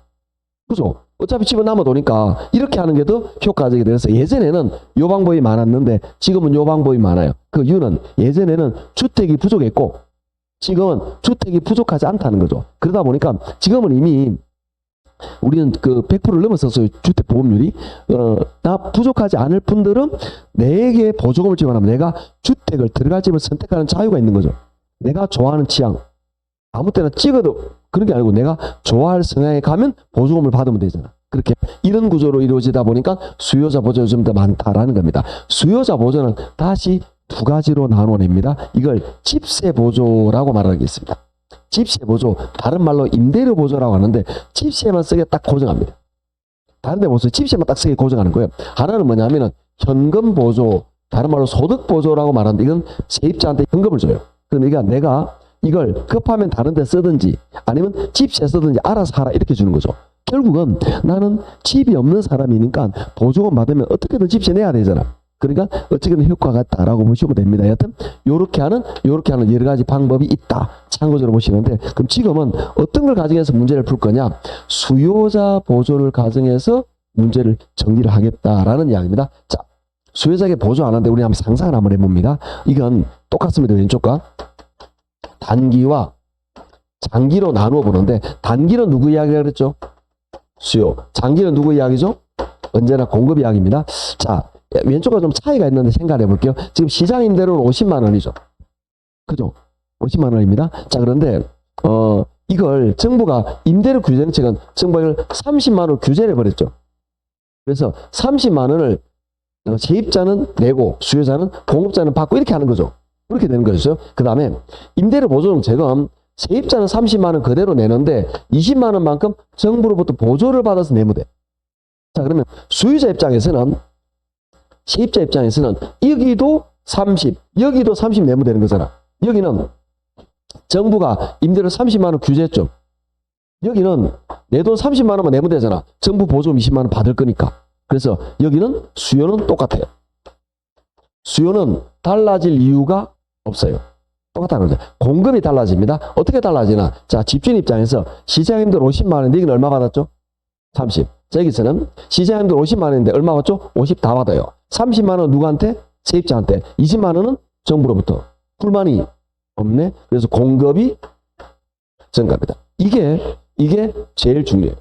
그죠? 어차피 집은 남아도니까 이렇게 하는 게 더 효과적이 돼서 예전에는 요 방법이 많았는데 지금은 요 방법이 많아요. 그 이유는 예전에는 주택이 부족했고 지금은 주택이 부족하지 않다는 거죠. 그러다 보니까 지금은 이미 우리는 그 100%를 넘어섰어요. 주택 보급률이. 나 부족하지 않을 분들은 내게 보조금을 지원하면 내가 주택을 들어갈 집을 선택하는 자유가 있는 거죠. 내가 좋아하는 취향. 아무 때나 찍어도 그런 게 아니고 내가 좋아할 성향에 가면 보조금을 받으면 되잖아. 그렇게 이런 구조로 이루어지다 보니까 수요자 보조가 좀 더 많다라는 겁니다. 수요자 보조는 다시 두 가지로 나눠냅니다. 이걸 집세 보조라고 말하겠습니다. 집세 보조, 다른 말로 임대료 보조라고 하는데 집세만 쓰게 딱 고정합니다. 다른 데 보세요. 집세만 딱 쓰게 고정하는 거예요. 하나는 뭐냐면은 현금 보조, 다른 말로 소득 보조라고 말하는데 이건 세입자한테 현금을 줘요. 그러니까 내가 이걸 급하면 다른 데 쓰든지 아니면 집세 쓰든지 알아서 하라 이렇게 주는 거죠. 결국은 나는 집이 없는 사람이니까 보조금 받으면 어떻게든 집세 내야 되잖아. 그러니까 어쨌든 효과가 있다라고 보시면 됩니다. 여하튼 요렇게 하는 여러 가지 방법이 있다. 참고적으로 보시면 돼. 그럼 지금은 어떤 걸 가정해서 문제를 풀 거냐? 수요자 보조를 가정해서 문제를 정리를 하겠다라는 이야기입니다. 자, 수요자에게 보조 안 하는데 우리 한번 상상을 한번 해봅니다. 이건 똑같습니다. 왼쪽과 단기와 장기로 나누어 보는데 단기는 누구 이야기가 그랬죠? 수요. 장기는 누구 이야기죠? 언제나 공급 이야기입니다. 자, 왼쪽과 좀 차이가 있는데 생각해 볼게요. 지금 시장 임대료는 50만 원이죠. 그죠? 50만 원입니다. 자, 그런데 이걸 정부가 임대료 규제 정책은 정부가 이걸 30만 원 규제를 벌였죠. 그래서 30만 원을 세입자는 내고 수요자는 공급자는 받고 이렇게 하는 거죠. 그렇게 되는 거죠. 그 다음에 임대료 보조 정책은 세입자는 30만 원 그대로 내는데 20만 원만큼 정부로부터 보조를 받아서 내면 돼. 자, 그러면 수요자 입장에서는 세입자 입장에서는 여기도 30, 여기도 30 내면 되는 거잖아. 여기는 정부가 임대료 30만 원 규제했죠. 여기는 내 돈 30만 원만 내면 되잖아. 정부 보조금 20만 원 받을 거니까. 그래서 여기는 수요는 똑같아요. 수요는 달라질 이유가 없어요. 똑같다는 거죠. 공급이 달라집니다. 어떻게 달라지나? 자, 집주인 입장에서 시장 임대료 50만 원인데 여기는 얼마 받았죠? 30. 자, 여기서는 시장 임대료 50만 원인데 얼마 받죠? 50 다 받아요. 30만 원 누구한테? 세입자한테. 20만 원은 정부로부터. 불만이 없네. 그래서 공급이 증가합니다. 이게 제일 중요해요.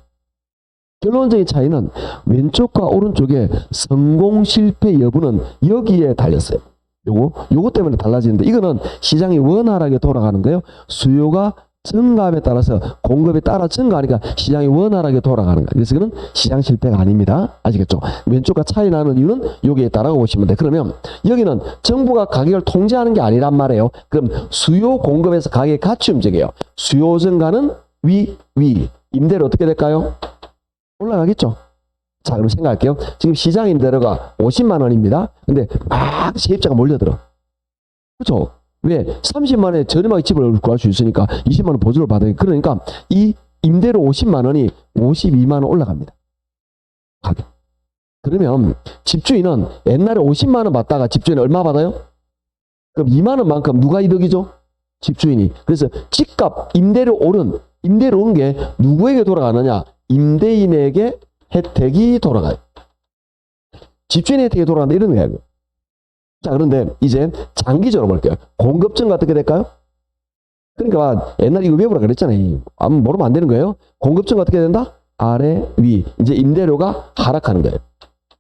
결론적인 차이는 왼쪽과 오른쪽의 성공 실패 여부는 여기에 달렸어요. 요거 때문에 달라지는데 이거는 시장이 원활하게 돌아가는 거예요. 수요가 증가함에 따라서 공급이 따라 증가하니까 시장이 원활하게 돌아가는 거예요. 그래서 이거는 시장 실패가 아닙니다. 아시겠죠? 왼쪽과 차이 나는 이유는 여기에 있다라고 보시면 돼. 그러면 여기는 정부가 가격을 통제하는 게 아니란 말이에요. 그럼 수요 공급에서 가격이 같이 움직여요. 수요 증가는 위. 임대료 어떻게 될까요? 올라가겠죠? 자, 그럼 생각할게요. 지금 시장 임대료가 50만 원입니다. 근데 막 세입자가 몰려들어. 그렇죠? 왜? 30만 원에 저렴하게 집을 구할 수 있으니까 20만 원 보조를 받아요. 그러니까 이 임대료 50만 원이 52만 원 올라갑니다. 가격. 그러면 집주인은 옛날에 50만 원 받다가 집주인은 얼마 받아요? 그럼 2만 원만큼 누가 이득이죠? 집주인이. 그래서 집값 임대료 오른 게 누구에게 돌아가느냐? 임대인에게 혜택이 돌아가요. 집주인의 혜택이 돌아간다 이런 거예요. 자, 그런데 이제 장기적으로 볼게요. 공급증가 어떻게 될까요? 그러니까 옛날에 이거 외우라 그랬잖아요. 아무 모르면 안 되는 거예요. 공급증가 어떻게 된다? 아래 위. 이제 임대료가 하락하는 거예요.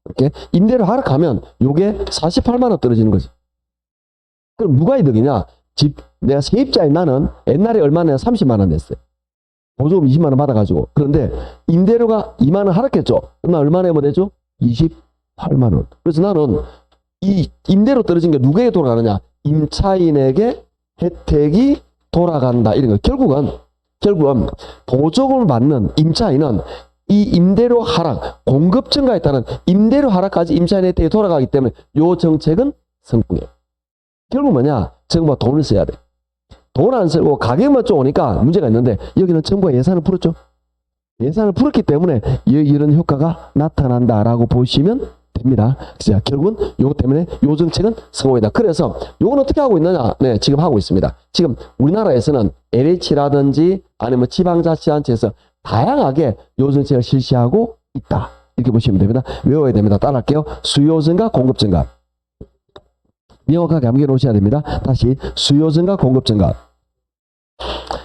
이렇게 임대료 하락하면 요게 48만 원 떨어지는 거지. 그럼 누가 이득이냐? 내가 세입자인 나는 옛날에 얼마나 30만 원 냈어요. 보조금 20만 원 받아가지고. 그런데 임대료가 2만 원 하락했죠. 그럼 나 얼마 내면 되죠? 28만 원. 그래서 나는 이 임대료 떨어진 게 누구에게 돌아가느냐? 임차인에게 혜택이 돌아간다. 이런 거. 결국은 보조금을 받는 임차인은 이 임대료 하락, 공급 증가에 따른 임대료 하락까지 임차인 혜택이 돌아가기 때문에 이 정책은 성공이에요. 결국 뭐냐? 정부가 돈을 써야 돼. 돈 안 쓰고 가격만 쪼으니까 문제가 있는데 여기는 정부가 예산을 풀었죠. 예산을 풀었기 때문에 이런 효과가 나타난다라고 보시면 됩니다. 자, 결국은 요거 때문에 요 정책은 성공이다. 그래서 요건 어떻게 하고 있느냐? 네, 지금 하고 있습니다. 지금 우리나라에서는 LH라든지 아니면 지방자치단체에서 다양하게 요 정책을 실시하고 있다. 이렇게 보시면 됩니다. 외워야 됩니다. 따라할게요. 수요 증가, 공급 증가. 명확하게 암기해 놓으셔야 됩니다. 다시 수요 증가, 공급 증가.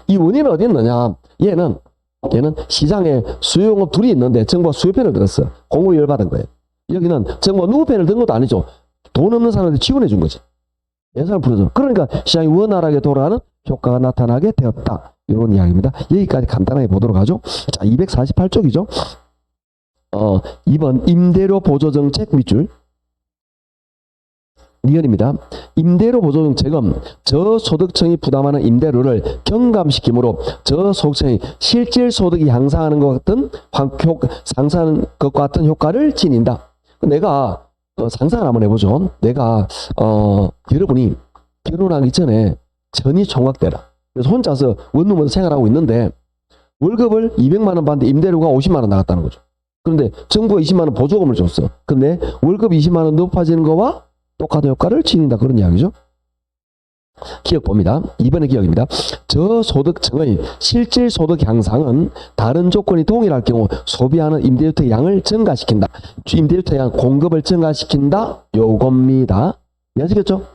이 원인은 어디 있느냐? 얘는 시장에 수요공급 둘이 있는데 정부가 수요편을 들었어. 공급이 열받은 거예요. 여기는 정부가 누구 편을 든 것도 아니죠. 돈 없는 사람한테 지원해 준 거지. 예산을 풀어줘. 그러니까 시장이 원활하게 돌아가는 효과가 나타나게 되었다. 이런 이야기입니다. 여기까지 간단하게 보도록 하죠. 자, 248쪽이죠. 2번 임대료 보조 정책 밑줄. 니은입니다. 임대료 보조 정책은 저소득층이 부담하는 임대료를 경감시키므로 저소득층이 실질 소득이 향상하는 것 같은 상상하는 것과 같은 효과를 지닌다. 내가 상상을 한번 해보죠. 내가 여러분이 결혼하기 전에 전이 총각대라. 그래서 혼자서 원룸에서 생활하고 있는데 월급을 200만 원 받는데 임대료가 50만 원 나갔다는 거죠. 그런데 정부가 20만 원 보조금을 줬어. 근데 월급 20만 원 높아지는 거와 똑같은 효과를 지닌다. 그런 이야기죠. 기억 봅니다. 이번에 기억입니다. 저소득층의 실질 소득 향상은 다른 조건이 동일할 경우 소비하는 임대주택 양을 증가시킨다. 임대주택 양 공급을 증가시킨다. 요겁니다. 이해하시겠죠?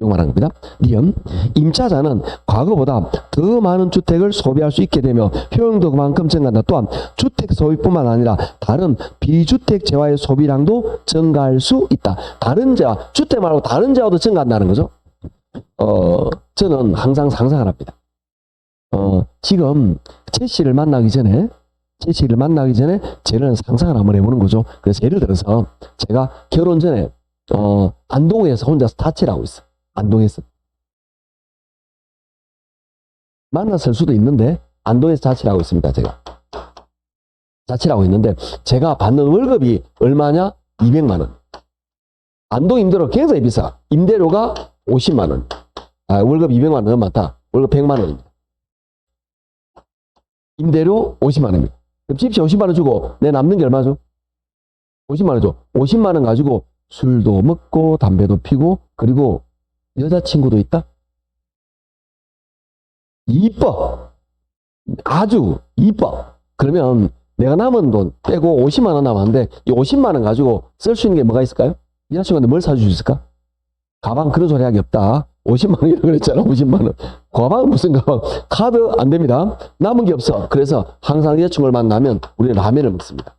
요거 말하는 겁니다. 니은 임차자는 과거보다 더 많은 주택을 소비할 수 있게 되며 효용도 그만큼 증가한다. 또한 주택 소비뿐만 아니라 다른 비주택 재화의 소비량도 증가할 수 있다. 다른 재화, 주택 말고 다른 재화도 증가한다는 거죠. 저는 항상 상상을 합니다. 지금 제시를 만나기 전에 저는 상상을 한번 해보는 거죠. 그래서 예를 들어서 제가 결혼 전에 안동에서 혼자서 자취를 하고 있어. 안동에서 만났을 수도 있는데 안동에서 자취를 하고 있습니다. 제가 자취를 하고 있는데 제가 받는 월급이 얼마냐? 200만 원. 안동 임대료 굉장히 비싸. 임대료가 50만 원. 월급 200만 원 너무 많다. 월급 100만 원입니다. 임대료 50만 원입니다. 그럼 집시 50만 원 주고 내 남는 게 얼마죠? 50만 원 줘. 50만 원 가지고 술도 먹고 담배도 피고 그리고 여자친구도 있다? 이뻐. 아주 이뻐. 그러면 내가 남은 돈 빼고 50만 원 남았는데 이 50만 원 가지고 쓸 수 있는 게 뭐가 있을까요? 여자친구한테 뭘 사줄 수 있을까? 가방 그런 소리 하기 없다. 50만 원이라고 그랬잖아. 50만 원. 가방은 무슨 가방? 카드 안 됩니다. 남은 게 없어. 그래서 항상 여자친구를 만나면 우리는 라면을 먹습니다.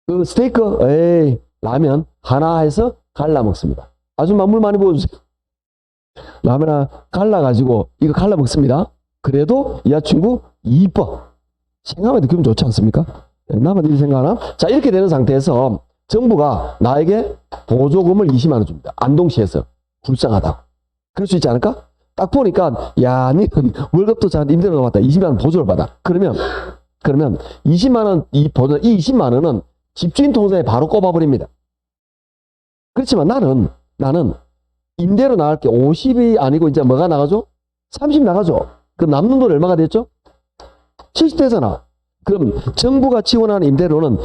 그 스테이크, 에이, 라면 하나 해서 갈라 먹습니다. 아줌마 물 많이 부어주세요. 라면 하나 갈라가지고 이거 갈라 먹습니다. 그래도 여자친구 이뻐. 생각하면 기분 좋지 않습니까? 나만 이렇게 생각하나? 자, 이렇게 되는 상태에서 정부가 나에게 보조금을 20만 원 줍니다. 안동시에서. 불쌍하다고. 그럴 수 있지 않을까? 딱 보니까 야, 니는 월급도 잘 임대료도 받다. 20만 원 보조를 받아. 그러면 20만 원 이 20만 원은 집주인 통장에 바로 꼽아버립니다. 그렇지만 나는 임대로 나갈 게 50이 아니고 이제 뭐가 나가죠? 30 나가죠. 그럼 남는 돈 얼마가 됐죠? 70 되잖아. 그럼 정부가 지원하는 임대료는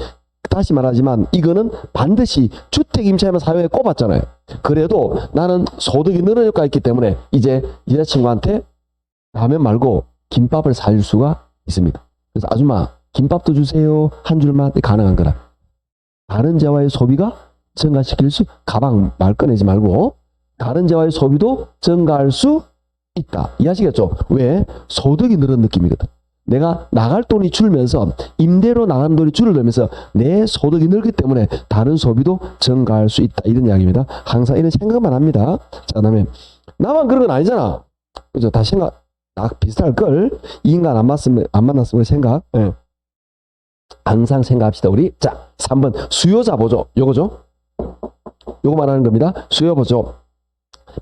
다시 말하지만 이거는 반드시 주택 임차인만 사용에 꼽았잖아요. 그래도 나는 소득이 늘어날 가 있기 때문에 이제 여자친구한테 라면 말고 김밥을 사줄 수가 있습니다. 그래서 아줌마 김밥도 주세요. 한 줄만 가능한 거라. 다른 재화의 소비가 증가시킬 수, 가방 말 꺼내지 말고 다른 재화의 소비도 증가할 수 있다. 이해하시겠죠? 왜? 소득이 늘은 느낌이거든. 내가 나갈 돈이 줄면서 임대로 나가는 돈이 줄어들면서 내 소득이 늘기 때문에 다른 소비도 증가할 수 있다. 이런 이야기입니다. 항상 이런 생각만 합니다. 자, 그다음에 나만 그런 건 아니잖아. 그죠? 다 생각 비슷할 걸. 이 인간 안 만났으면 생각. 네. 항상 생각합시다 우리. 자, 3번 수요자 보조. 요거죠? 요거 말하는 겁니다. 수요 보조.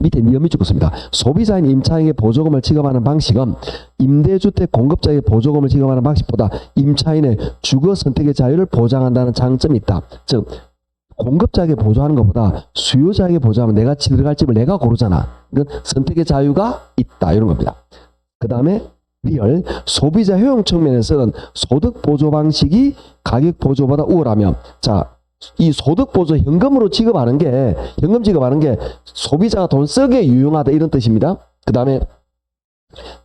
밑에 니엄이 죽었습니다. 소비자인 임차인에게 보조금을 지급하는 방식은 임대주택 공급자에게 보조금을 지급하는 방식보다 임차인의 주거 선택의 자유를 보장한다는 장점이 있다. 즉 공급자에게 보조하는 것보다 수요자에게 보조하면 내가 들어갈 집을 내가 고르잖아. 이건 선택의 자유가 있다. 이런 겁니다. 그 다음에 리얼 소비자 효용 측면에서는 소득 보조 방식이 가격 보조보다 우월하며, 자, 이 소득 보조 현금 지급하는 게 소비자가 돈 쓰게 유용하다 이런 뜻입니다. 그 다음에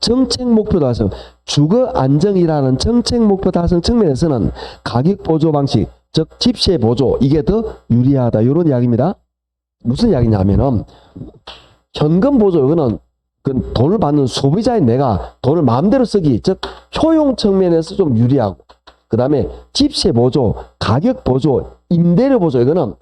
정책 목표 달성, 주거 안정이라는 정책 목표 달성 측면에서는 가격 보조 방식, 즉 집세 보조, 이게 더 유리하다 이런 이야기입니다. 무슨 이야기냐면은 현금 보조, 이거는 그 돈을 받는 소비자인 내가 돈을 마음대로 쓰기, 즉 효용 측면에서 좀 유리하고, 그 다음에 집세 보조, 가격 보조, 임대료 보조, 이거는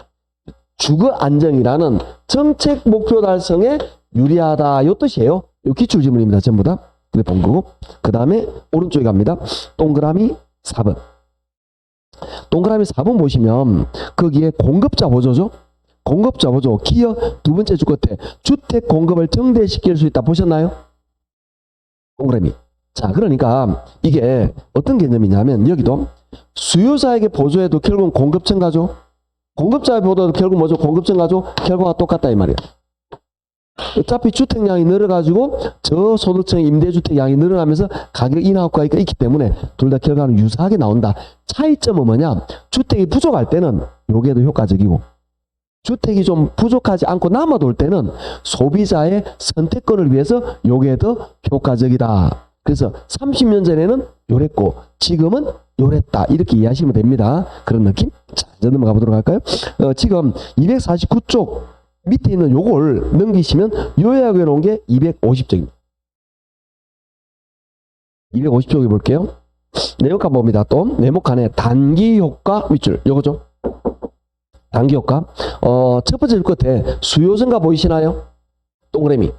주거 안정이라는 정책 목표 달성에 유리하다 이 뜻이에요. 이 기출 지문입니다. 전부 다. 근데 본 거고. 그 다음에 오른쪽에 갑니다. 동그라미 4번. 동그라미 4번 보시면 거기에 공급자 보조죠. 공급자 보조, 기업 두 번째 줄 끝에 주택 공급을 증대시킬 수 있다 보셨나요? 동그라미. 자, 그러니까 이게 어떤 개념이냐면 여기도 수요자에게 보조해도 결국은 공급 증가죠. 공급자에게 보조해도 결국 뭐죠? 공급 증가죠. 결과가 똑같다 이 말이야. 어차피 주택량이 늘어가지고 저소득층 임대주택 양이 늘어나면서 가격 인하 효과가 있기 때문에 둘 다 결과는 유사하게 나온다. 차이점은 뭐냐? 주택이 부족할 때는 요게 더 효과적이고, 주택이 좀 부족하지 않고 남아돌 때는 소비자의 선택권을 위해서 요게 더 효과적이다. 그래서 30년 전에는 요랬고 지금은 요랬다. 이렇게 이해하시면 됩니다. 그런 느낌? 자, 이제 넘어가 보도록 할까요? 지금 249쪽 밑에 있는 요걸 넘기시면 요약해 놓은 게 250쪽입니다. 250쪽에 볼게요. 네모칸 봅니다. 또 네모칸에 단기 효과 밑줄 요거죠. 단기 효과. 첫 번째 줄 끝에 수요 증가 보이시나요? 동그라미.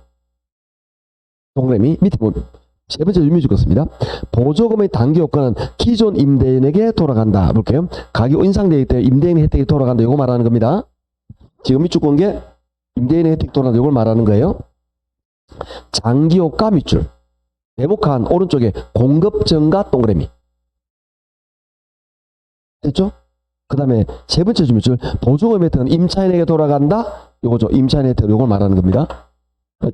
밑에 보면 세 번째 의미 주겠습니다. 보조금의 단기 효과는 기존 임대인에게 돌아간다. 볼게요. 가격 인상되기 때문에 임대인의 혜택이 돌아간다. 이거 말하는 겁니다. 지금 밑줄 건 게 임대인의 혜택이 돌아간다. 이걸 말하는 거예요. 장기 효과 밑줄. 네모칸 오른쪽에 공급 증가 동그라미. 됐죠? 그 다음에 세 번째 줄밑줄 보조금 혜택은 임차인에게 돌아간다. 요거죠. 임차인의 혜택, 요걸 말하는 겁니다.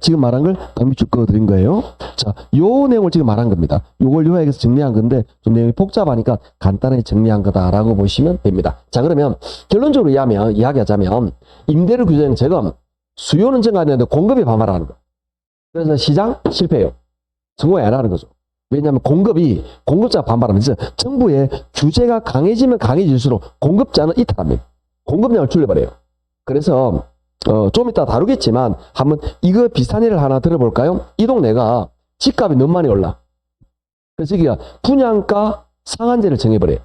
지금 말한 걸 밑줄 그어드린 거예요. 자, 요 내용을 지금 말한 겁니다. 요걸 요약해서 정리한 건데 좀 내용이 복잡하니까 간단하게 정리한 거다라고 보시면 됩니다. 자, 그러면 결론적으로 이야기하자면 임대료 규제는 지금 수요는 증가하는데 공급이 반발하는 거예요. 그래서 시장 실패해요. 성공이 안 하는 거죠. 왜냐하면 공급자가 반발하면서 정부의 규제가 강해지면 강해질수록 공급자는 이탈합니다. 공급량을 줄여버려요. 그래서 좀 이따 다루겠지만 한번 이거 비슷한 예를 하나 들어볼까요? 이 동네가 집값이 너무 많이 올라. 그래서 여기가 분양가 상한제를 정해버려요.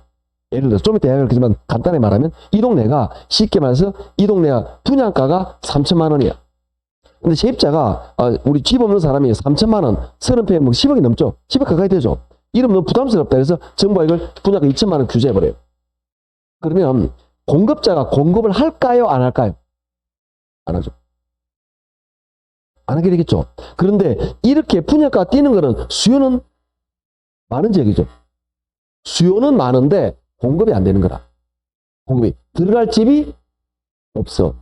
예를 들어서 좀 이따 이야기하겠지만 간단히 말하면 이 동네가 쉽게 말해서 이 동네가 분양가가 3천만 원이야. 근데 세입자가 우리 집 없는 사람이 3천만 원 30평에 뭐 10억이 넘죠. 10억 가까이 되죠. 이러면 너무 부담스럽다. 그래서 정부가 이걸 분양가 2천만 원 규제해버려요. 그러면 공급자가 공급을 할까요? 안 할까요? 안 하죠. 안 하게 되겠죠. 그런데 이렇게 분양가가 뛰는 거는 수요는 많은 지역이죠. 수요는 많은데 공급이 안 되는 거다. 공급이 들어갈 집이 없어.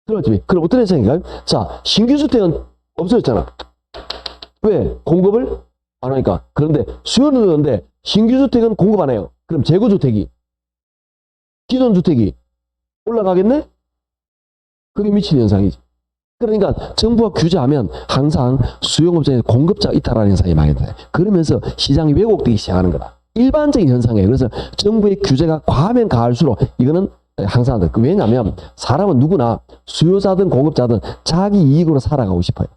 들어갔지. 그럼 어떤 현상인가요? 자, 신규 주택은 없어졌잖아. 왜? 공급을 안 하니까. 그런데 수요는 늘었는데 신규 주택은 공급 안 해요. 그럼 재고 주택이, 기존 주택이 올라가겠네? 그게 미치는 현상이지. 그러니까 정부가 규제하면 항상 수요업장에 공급자가 이탈하는 현상이 많이 나요. 그러면서 시장이 왜곡되기 시작하는 거다. 일반적인 현상이에요. 그래서 정부의 규제가 과하면 과할수록 이거는 항상 한다. 왜냐하면 사람은 누구나 수요자든 공급자든 자기 이익으로 살아가고 싶어요.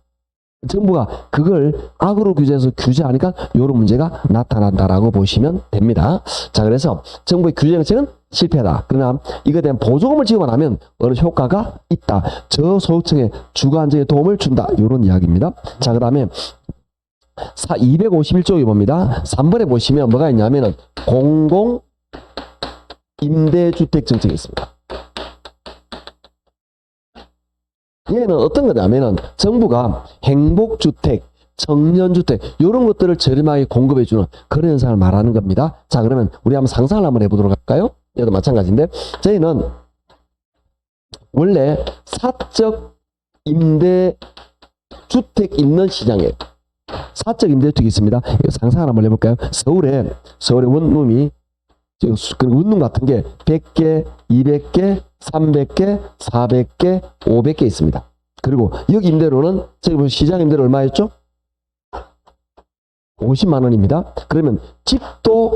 정부가 그걸 악으로 규제해서 규제하니까 이런 문제가 나타난다라고 보시면 됩니다. 자, 그래서 정부의 규제 정책은 실패다. 그러나 이거에 대한 보조금을 지급안 하면 어느 효과가 있다. 저소득층의 주거 안정에 도움을 준다. 이런 이야기입니다. 자, 그 다음에 251쪽에 봅니다. 3번에 보시면 뭐가 있냐면은 공공 임대주택 정책이 있습니다. 얘는 어떤 거냐면은 정부가 행복주택, 청년주택 이런 것들을 저렴하게 공급해주는 그런 현상을 말하는 겁니다. 자, 그러면 우리 한번 상상을 한번 해보도록 할까요? 얘도 마찬가지인데 저희는 원래 사적 임대주택 있는 시장이에요. 사적 임대주택이 있습니다. 상상을 한번 해볼까요? 서울에 원룸이 원룸 같은 게 100개, 200개, 300개, 400개, 500개 있습니다. 그리고 여기 임대료는 저기 보면 시장 임대료 얼마였죠? 50만 원입니다. 그러면 집도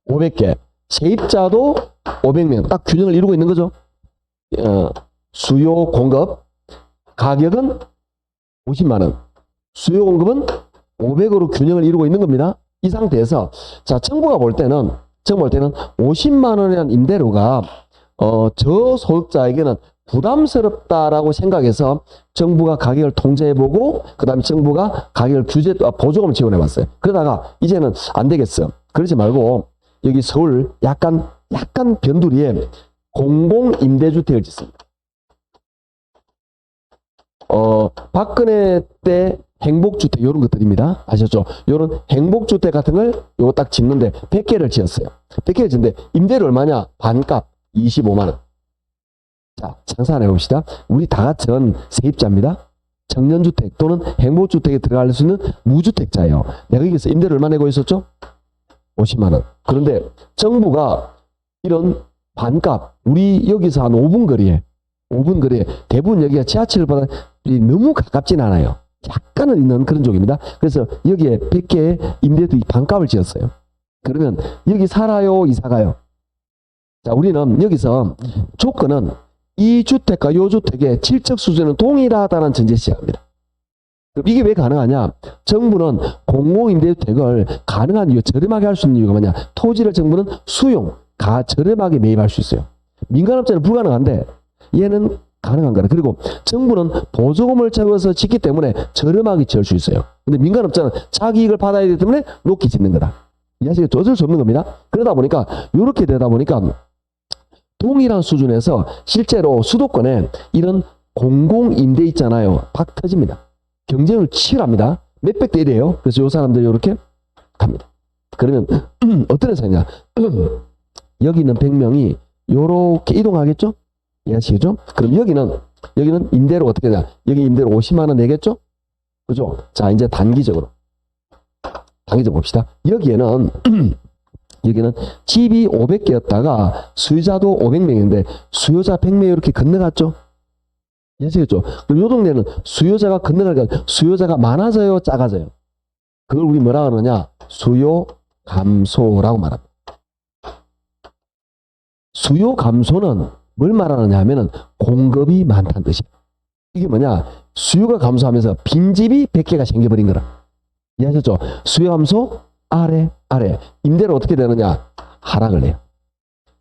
500개, 세입자도 500명. 딱 균형을 이루고 있는 거죠. 수요 공급 가격은 50만 원. 수요 공급은 500으로 균형을 이루고 있는 겁니다. 이 상태에서 자, 정부가 볼 때는 50만 원이라는 임대료가 저소득자에게는 부담스럽다라고 생각해서 정부가 가격을 통제해보고 그 다음에 정부가 가격을 보조금을 지원해봤어요. 그러다가 이제는 안 되겠어. 그러지 말고 여기 서울 약간 변두리에 공공임대주택을 짓습니다. 박근혜 때 행복주택 이런 것들입니다. 아셨죠? 이런 행복주택 같은 걸 요거 딱 짓는데 100개를 지었어요. 100개를 짓는데 임대료 얼마냐? 반값 25만 원. 자, 상상 한번 해봅시다. 우리 다 같은 세입자입니다. 청년주택 또는 행복주택에 들어갈 수 있는 무주택자예요. 내가 여기서 임대료 얼마 내고 있었죠? 50만 원. 그런데 정부가 이런 반값, 우리 여기서 한 5분 거리에 대부분 여기가 지하철보다 너무 가깝진 않아요. 약간은 있는 그런 쪽입니다. 그래서 여기에 100개의 임대도 반값을 지었어요. 그러면 여기 살아요, 이사가요? 자, 우리는 여기서 조건은 이 주택과 이 주택의 질적 수준은 동일하다는 전제 시작합니다. 이게 왜 가능하냐? 정부는 공공임대주택을 가능한 이유, 저렴하게 할 수 있는 이유가 뭐냐? 토지를 정부는 저렴하게 매입할 수 있어요. 민간업자는 불가능한데 얘는 가능한 거라. 그리고 정부는 보조금을 채워서 짓기 때문에 저렴하게 지을 수 있어요. 근데 민간업자는 자기 이익을 받아야 되기 때문에 높게 짓는 거다. 이해하시겠죠? 어쩔 수 없는 겁니다. 그러다 보니까 이렇게 되다 보니까 동일한 수준에서 실제로 수도권에 이런 공공임대 있잖아요. 박 터집니다. 경쟁을 치열합니다. 몇백 대 1이에요. 그래서 이 사람들이 이렇게 갑니다. 그러면 어떤 현상이냐? 여기 있는 100명이 이렇게 이동하겠죠? 이해하시겠죠? 그럼 여기는 임대료 어떻게 되냐? 여기 임대료 50만 원 내겠죠? 그죠? 자, 이제 단기적으로 봅시다. 여기는 집이 500개였다가 수요자도 500명인데 수요자 100명이 이렇게 건너갔죠? 이해하시겠죠? 그럼 이 동네는 수요자가 건너가니까 수요자가 많아져요, 작아져요? 그걸 우리 뭐라 그러냐? 수요 감소라고 말합니다. 수요 감소는 뭘 말하느냐 하면은 공급이 많다는 뜻이에요. 이게 뭐냐? 수요가 감소하면서 빈집이 100개가 생겨버린 거라. 이해하셨죠? 수요 감소, 아래. 임대료 어떻게 되느냐? 하락을 해요.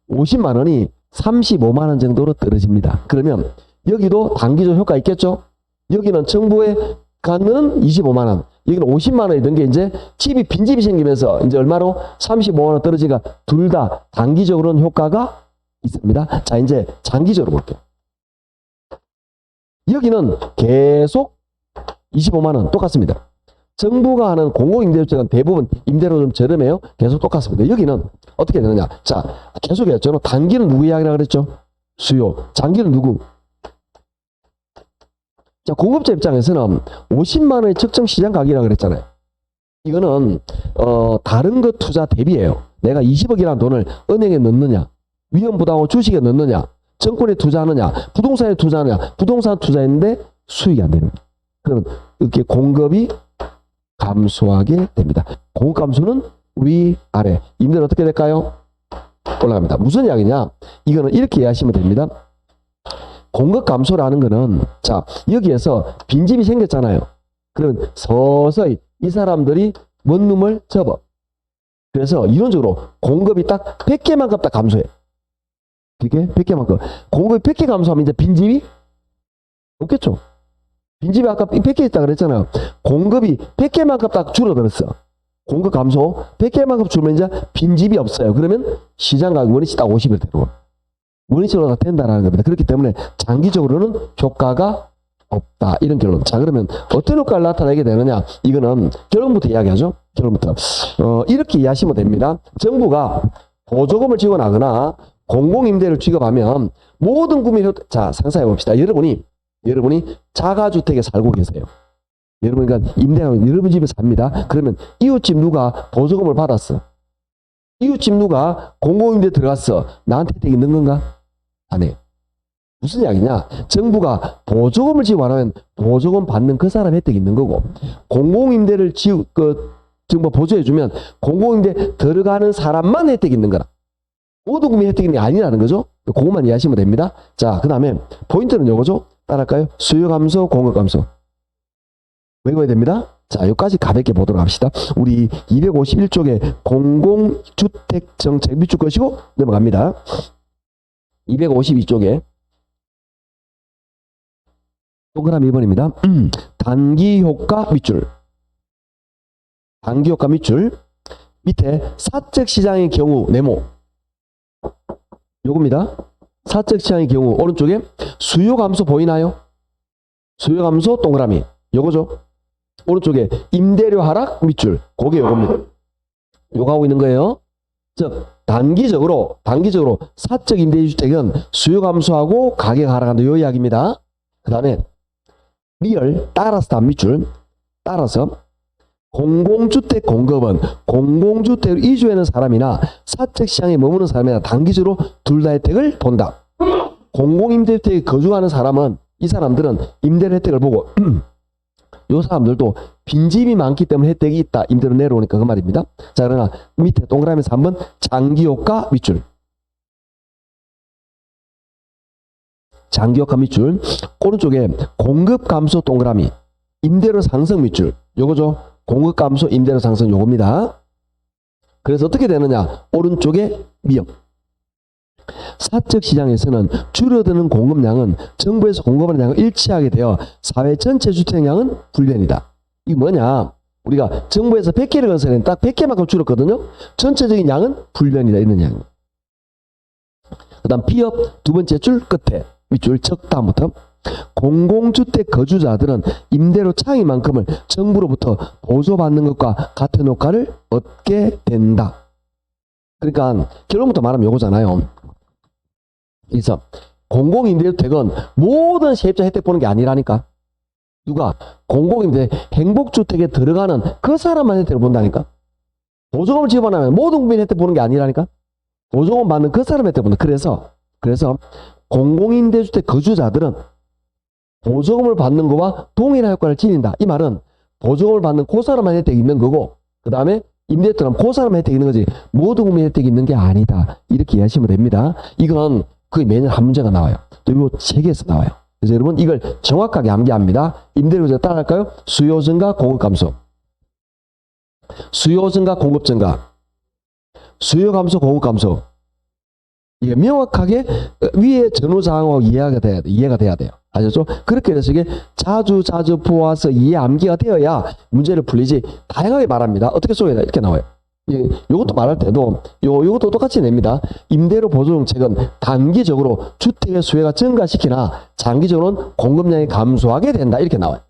50만 원이 35만 원 정도로 떨어집니다. 그러면 여기도 단기적 효과 있겠죠? 여기는 정부에 가는 25만 원, 여기는 50만 원이 든 게 이제 빈집이 생기면서 이제 얼마로? 35만 원 떨어지니까 둘 다 단기적으로는 효과가 있습니다. 자, 이제 장기적으로 볼게요. 여기는 계속 25만 원 똑같습니다. 정부가 하는 공공임대주택은 대부분 임대료 좀 저렴해요. 계속 똑같습니다. 여기는 어떻게 되느냐? 자, 계속해요. 저는 단기는 누구 이야기라고 그랬죠? 수요. 장기는 누구? 자, 공급자 입장에서는 50만 원의 적정 시장 가격이라고 그랬잖아요. 이거는 다른 것 투자 대비예요. 내가 20억이라는 돈을 은행에 넣느냐, 위험부담하고 주식에 넣느냐, 정권에 투자하느냐, 부동산에 투자하느냐, 부동산 투자했는데 수익이 안 되는 거예요. 그러면 이렇게 공급이 감소하게 됩니다. 공급 감소는 위아래. 임대는 어떻게 될까요? 올라갑니다. 무슨 이야기냐? 이거는 이렇게 이해하시면 됩니다. 공급 감소라는 거는, 자, 여기에서 빈집이 생겼잖아요. 그러면 서서히 이 사람들이 원룸을 접어. 그래서 이론적으로 공급이 딱 100개만큼 딱 감소해. 이게 100개만큼. 공급이 100개 감소하면 이제 빈집이 없겠죠. 빈집이 아까 100개 있다 그랬잖아요. 공급이 100개만큼 딱 줄어들었어. 공급 감소 100개만큼 줄면 이제 빈집이 없어요. 그러면 시장 가격 원위치 딱 50을 되고 원위치로 다 된다라는 겁니다. 그렇기 때문에 장기적으로는 효과가 없다. 이런 결론. 자, 그러면 어떤 효과를 나타내게 되느냐? 이거는 결론부터 이야기하죠. 결론부터. 이렇게 이해하시면 됩니다. 정부가 보조금을 지원하거나 공공임대를 취급하면 모든 국민 자, 상상해 봅시다. 여러분이 자가주택에 살고 계세요. 여러분, 그러니까 임대하면 여러분 집에 삽니다. 그러면 이웃집 누가 보조금을 받았어? 이웃집 누가 공공임대 들어갔어? 나한테 혜택이 있는 건가? 안 해요. 무슨 이야기냐? 정부가 보조금을 지원하면 보조금 받는 그 사람 혜택이 있는 거고, 공공임대를 정부 보조해주면 공공임대 들어가는 사람만 혜택이 있는 거라. 모든 국민 혜택이 아니라는 거죠. 그것만 이해하시면 됩니다. 자, 그 다음에 포인트는 요거죠. 따라할까요? 수요 감소, 공급 감소. 외워야 됩니다. 자, 여기까지 가볍게 보도록 합시다. 우리 251쪽에 공공주택 정책 밑줄 것이고 넘어갑니다. 252쪽에 동그라미 2번입니다. 단기효과 밑줄. 단기효과 밑줄. 밑에 사적시장의 경우 네모. 요겁니다. 사적시장의 경우 오른쪽에 수요 감소 보이나요? 수요 감소 동그라미. 요거죠. 오른쪽에 임대료 하락 밑줄. 그게 요겁니다. 요거 하고 있는 거예요. 즉 단기적으로 사적 임대주택은 수요 감소하고 가격 하락한다. 요 이야기입니다. 그 다음에 리얼 따라서 단 밑줄. 따라서 공공주택 공급은 공공주택을 이주하는 사람이나 사적시장에 머무는 사람이나 단기적으로 둘 다 혜택을 본다. 공공임대주택에 거주하는 사람은 이 사람들은 임대료 혜택을 보고 이 사람들도 빈집이 많기 때문에 혜택이 있다. 임대료 내려오니까 그 말입니다. 자, 그러나 밑에 동그라미에서 한번 장기효과 밑줄. 장기효과 밑줄. 오른쪽에 공급 감소 동그라미. 임대료 상승 밑줄. 요거죠. 공급 감소, 임대료 상승 요겁니다. 그래서 어떻게 되느냐? 오른쪽에 미역. 사적 시장에서는 줄어드는 공급량은 정부에서 공급하는 양을 일치하게 되어 사회 전체 주택량은 불변이다. 이게 뭐냐? 우리가 정부에서 100개를 건설했는데 딱 100개만큼 줄었거든요. 전체적인 양은 불변이다. 이런 양입니다. 그 다음 피업 두 번째 줄 끝에 밑줄 척 다음부터 공공주택 거주자들은 임대료 차이만큼을 정부로부터 보조받는 것과 같은 효과를 얻게 된다. 그러니까 결론부터 말하면 요거잖아요. 그래서 공공임대주택은 모든 세입자 혜택 보는 게 아니라니까. 누가 공공임대 행복주택에 들어가는 그 사람만 혜택을 본다니까. 보조금을 지원하면 모든 국민 혜택 보는 게 아니라니까. 보조금 받는 그 사람 혜택 본다. 그래서 공공임대주택 거주자들은 보조금을 받는 거와 동일한 효과를 지닌다. 이 말은 보조금을 받는 그 사람만 혜택이 있는 거고, 그 다음에 임대료는 그 사람 혜택이 있는 거지 모든 국민 혜택이 있는 게 아니다. 이렇게 이해하시면 됩니다. 이건 거의 매년 한 문제가 나와요. 또 이거 세계에서 나와요. 그래서 여러분 이걸 정확하게 암기합니다. 임대료제 따라할까요? 수요 증가, 공급 감소. 수요 증가, 공급 증가. 수요 감소, 공급 감소. 이게 명확하게 위에 전후사항하고 이해가 돼야 돼요. 아셨죠? 그렇게 해서 이게 자주 보아서 이해 암기가 되어야 문제를 풀리지 다양하게 말합니다. 어떻게 써야 돼? 이렇게 나와요. 이것도 말할 때도 요것도 똑같이 냅니다. 임대료 보조 정책은 단기적으로 주택의 수요가 증가시키나 장기적으로는 공급량이 감소하게 된다. 이렇게 나와요.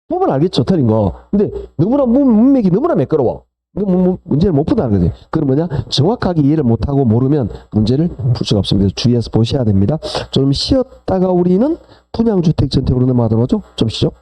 보면 알겠죠? 틀린 거. 근데 너무나 문맥이 너무나 매끄러워. 문제를 못 푼다는 거지. 그건 뭐냐? 정확하게 이해를 못하고 모르면 문제를 풀 수가 없습니다. 주의해서 보셔야 됩니다. 좀 쉬었다가 우리는 분양주택 전체로 넘어가도록 하죠. 좀 쉬죠.